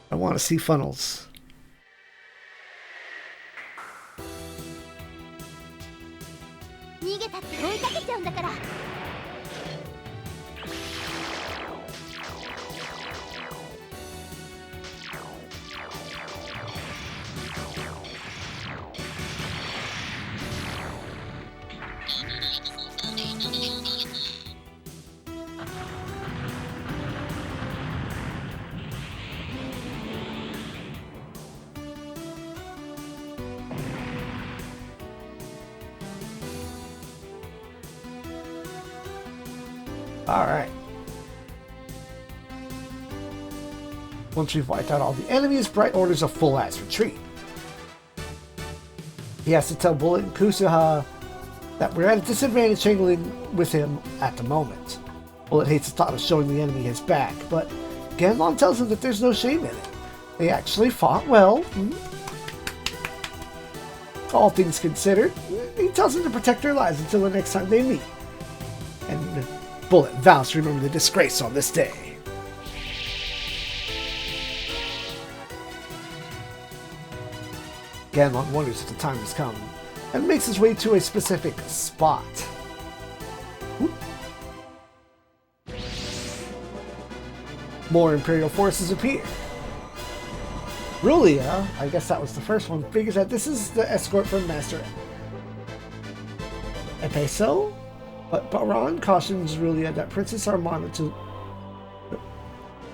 I want to see funnels. Alright. Once we've wiped out all the enemies, Bright orders a full-ass retreat. He has to tell Bullet and Kusuha that we're at a disadvantage angling with him at the moment. Bullet hates the thought of showing the enemy his back, but Ganlon tells him that there's no shame in it. They actually fought well. All things considered, he tells them to protect their lives until the next time they meet. And Bullet vows to remember the disgrace on this day. Ganlon wonders if the time has come and makes his way to a specific spot. More Imperial forces appear. Rulia, I guess that was the first one, figures that this is the escort from Master Epeso, but Baran cautions Rulia that Princess Armana to...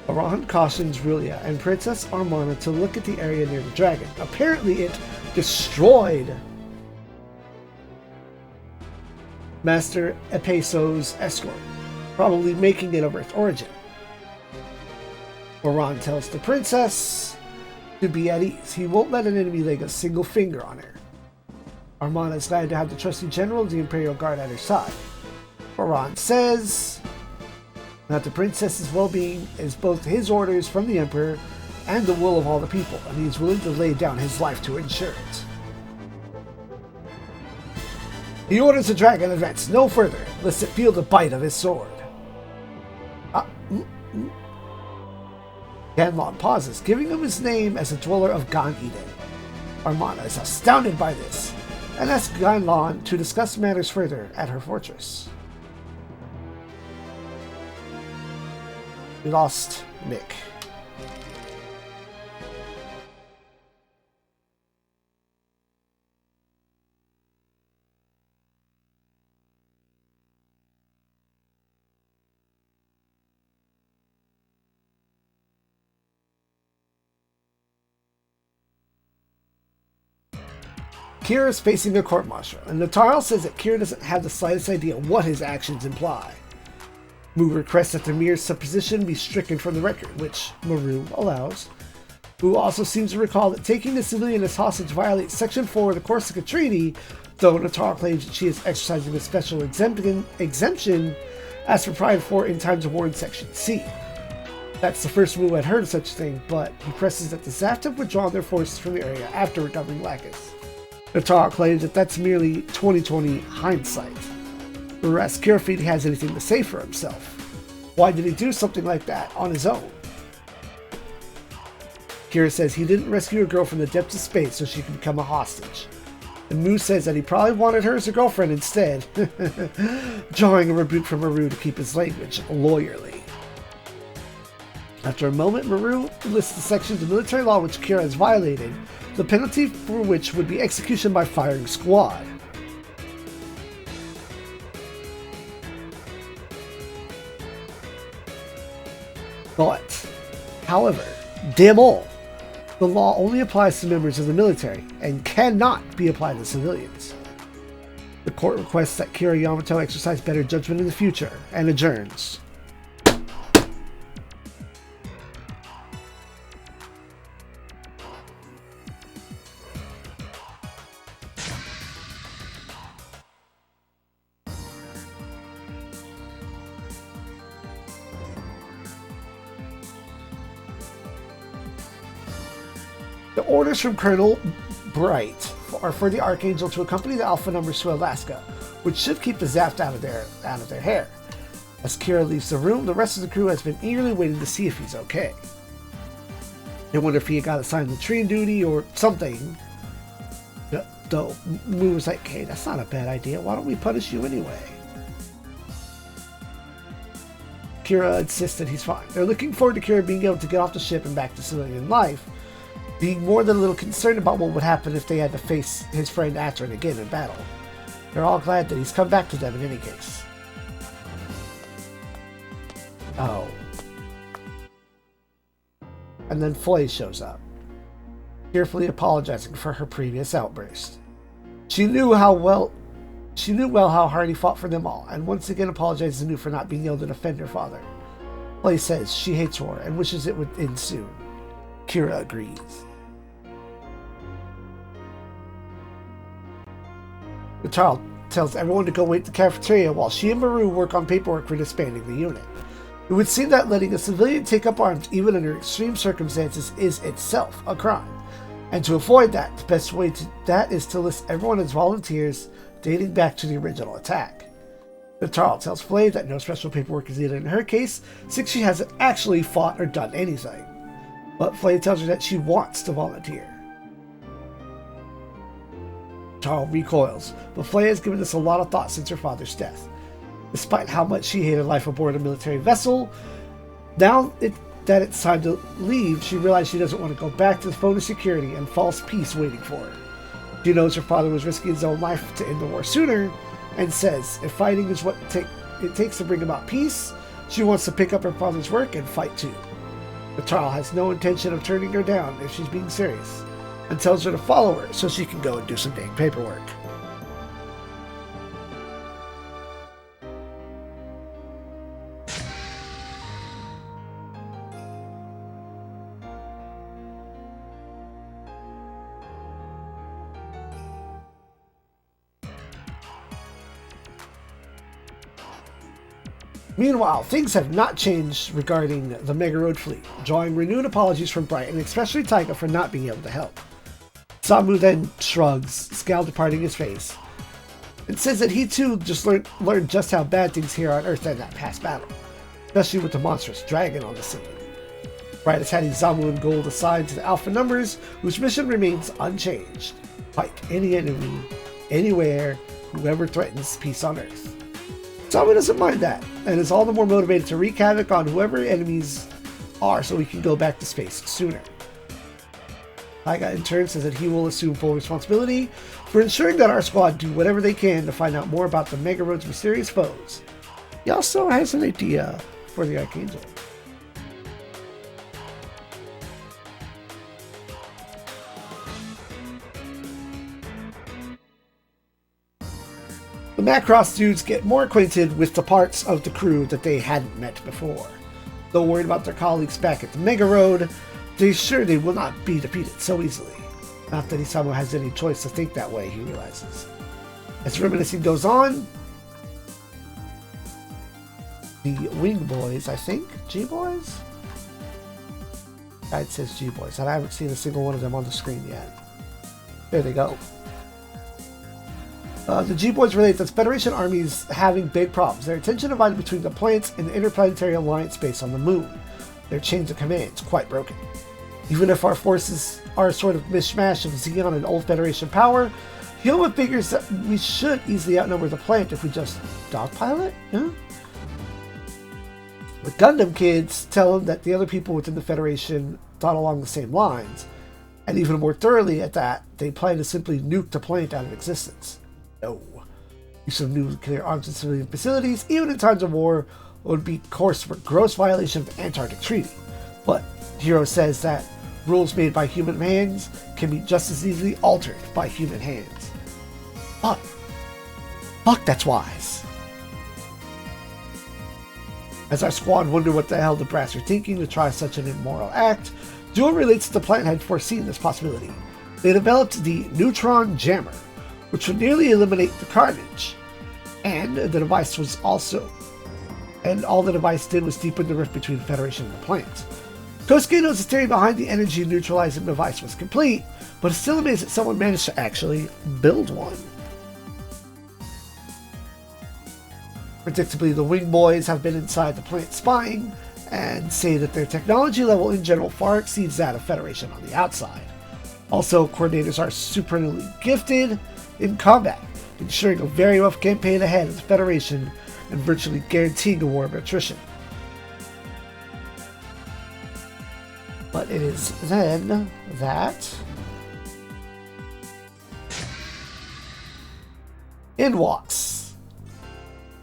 Baran cautions Rulia and Princess Armana to look at the area near the dragon. Apparently it destroyed Master Epeso's escort, probably making it of Earth origin. Baran tells the princess to be at ease. He won't let an enemy lay a single finger on her. Armana is glad to have the trusty general of the Imperial Guard at her side. Baran says that the princess's well-being is both his orders from the Emperor and the will of all the people, and he is willing to lay down his life to ensure it. He orders the dragon advance no further, lest it feel the bite of his sword. Ganlon pauses, giving him his name as a dweller of Gan Eden. Armana is astounded by this, and asks Ganlon to discuss matters further at her fortress. We lost Mick. Kira is facing a court-martial, and Notaro says that Kira doesn't have the slightest idea what his actions imply. Mu requests that the mere supposition be stricken from the record, which Maru allows. Mu also seems to recall that taking the civilian as hostage violates Section 4 of the Corsica Treaty, though Notaro claims that she is exercising a special exemption as provided for in times of war in Section C. That's the first Mu had heard of such a thing, but he presses that the Zaft have withdrawn their forces from the area after recovering Lacus. Notaro claims that that's merely 2020 hindsight. Whereas Kira feels he has anything to say for himself. Why did he do something like that on his own? Kira says he didn't rescue a girl from the depths of space so she could become a hostage. And Mu says that he probably wanted her as a girlfriend instead, drawing a rebuke from Maru to keep his language lawyerly. After a moment, Maru lists the sections of military law which Kira has violated, the penalty for which would be execution by firing squad. But, however, damn all, the law only applies to members of the military and cannot be applied to civilians. The court requests that Kira Yamato exercise better judgment in the future and adjourns. The orders from Colonel Bright are for the Archangel to accompany the Alpha numbers to Alaska, which should keep the Zaft out of their hair. As Kira leaves the room, the rest of the crew has been eagerly waiting to see if he's okay. They wonder if he got assigned latrine duty or something. Though Mu was like, "Hey, that's not a bad idea. Why don't we punish you anyway?" Kira insists that he's fine. They're looking forward to Kira being able to get off the ship and back to civilian life, being more than a little concerned about what would happen if they had to face his friend Atron again in battle. They're all glad that he's come back to them in any case. Oh. And then Foy shows up, tearfully apologizing for her previous outburst. She knew how well She knew well how hard he fought for them all, and once again apologizes anew for not being able to defend her father. Flay says she hates war and wishes it would end soon. Kira agrees. The child tells everyone to go wait in the cafeteria while she and Maru work on paperwork for disbanding the unit. It would seem that letting a civilian take up arms even under extreme circumstances is itself a crime. And to avoid that, the best way to that is to list everyone as volunteers dating back to the original attack. The child tells Flay that no special paperwork is needed in her case, since she hasn't actually fought or done anything. But Flay tells her that she wants to volunteer. Charles recoils, but Flay has given this a lot of thought since her father's death. Despite how much she hated life aboard a military vessel, now that it's time to leave, she realizes she doesn't want to go back to the phone of security and false peace waiting for her. She knows her father was risking his own life to end the war sooner, and says if fighting is what it takes to bring about peace, she wants to pick up her father's work and fight too. But Charles has no intention of turning her down if she's being serious, and tells her to follow her so she can go and do some dang paperwork. Meanwhile, things have not changed regarding the Mega Road fleet, drawing renewed apologies from Bright and especially Taiga for not being able to help. Samu then shrugs, scowl departing his face, and says that he too just learned just how bad things here on Earth in that past battle, especially with the monstrous dragon on the scene. Bright is heading Zamu and Gold aside to the Alpha numbers, whose mission remains unchanged. Fight any enemy, anywhere, whoever threatens peace on Earth. Zamu doesn't mind that, and is all the more motivated to wreak havoc on whoever enemies are so he can go back to space sooner. Taiga in turn says that he will assume full responsibility for ensuring that our squad do whatever they can to find out more about the Mega Road's mysterious foes. He also has an idea for the Archangel. The Macross dudes get more acquainted with the parts of the crew that they hadn't met before. Though worried about their colleagues back at the Mega Road, they're sure they will not be defeated so easily. Not that Isamu has any choice to think that way, he realizes. As reminiscing goes on, the Wing Boys, I think? G-Boys? Guide says G-Boys, and I haven't seen a single one of them on the screen yet. There they go. The G-Boys relate that Federation armies having big problems. Their attention divided between the planets and the Interplanetary Alliance base on the moon. Their chains of command is quite broken. Even if our forces are a sort of mishmash of ZEON and old Federation power, Hyoma figures that we should easily outnumber the planet if we just dogpile it? Yeah? The Gundam kids tell him that the other people within the Federation thought along the same lines, and even more thoroughly at that, they plan to simply nuke the planet out of existence. No. Use of nuclear arms in civilian facilities, even in times of war, would be, of course, a gross violation of the Antarctic Treaty. But Hiro says that rules made by human hands can be just as easily altered by human hands. Fuck, that's wise. As our squad wonder what the hell the brass are thinking to try such an immoral act, Jewel relates that the planet had foreseen this possibility. They developed the Neutron Jammer, which would nearly eliminate the carnage. And the device was also... And all the device did was deepen the rift between the Federation and the planet. Kosuke knows the theory behind the energy neutralizing device was complete, but is still amazed that someone managed to actually build one. Predictably, the Wing Boys have been inside the planet spying, and say that their technology level in general far exceeds that of Federation on the outside. Also, coordinators are supremely gifted in combat, ensuring a very rough campaign ahead of the Federation and virtually guaranteeing a war of attrition. But it is then that in walks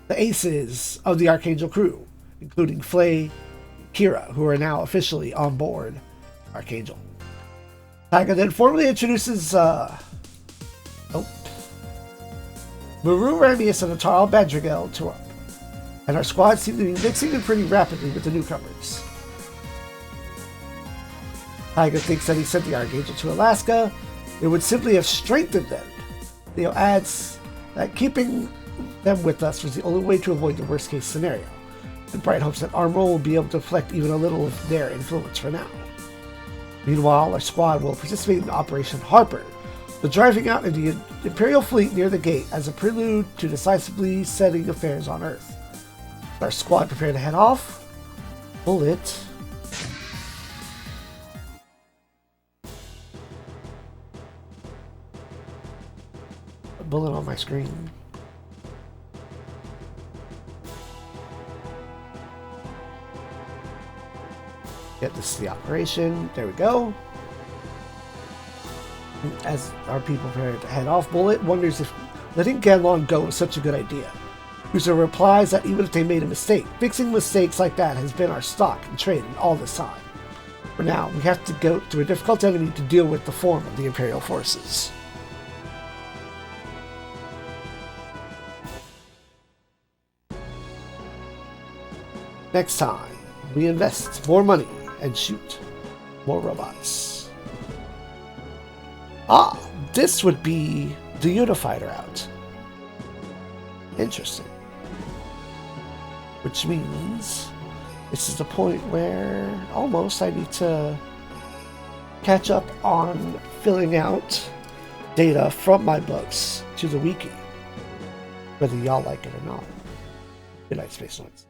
the aces of the Archangel crew, including Flay and Kira, who are now officially on board Archangel. Taiga then formally introduces Maru, Ramius, and Ataro Badrigel to up. And our squad seem to be mixing in pretty rapidly with the newcomers. Taiga thinks that he sent the Archangel to Alaska. It would simply have strengthened them. Theo adds that keeping them with us was the only way to avoid the worst case scenario. And Bright hopes that Armor will be able to reflect even a little of their influence for now. Meanwhile, our squad will participate in Operation Harper, the driving out of the Imperial fleet near the gate as a prelude to decisively setting affairs on Earth. Our squad prepare to head off. Bullet. A bullet on my screen. Get this to the operation. There we go. As our people prepare to head off, Bullet wonders if letting Ganlon go is such a good idea. User replies that even if they made a mistake, fixing mistakes like that has been our stock and trade in all this time. For now, we have to go through a difficult enemy to deal with the form of the Imperial forces. Next time, we invest more money and shoot more robots. Ah, this would be the Unified route. Interesting. Which means this is the point where almost I need to catch up on filling out data from my books to the wiki, whether y'all like it or not. Good night, Space Noise.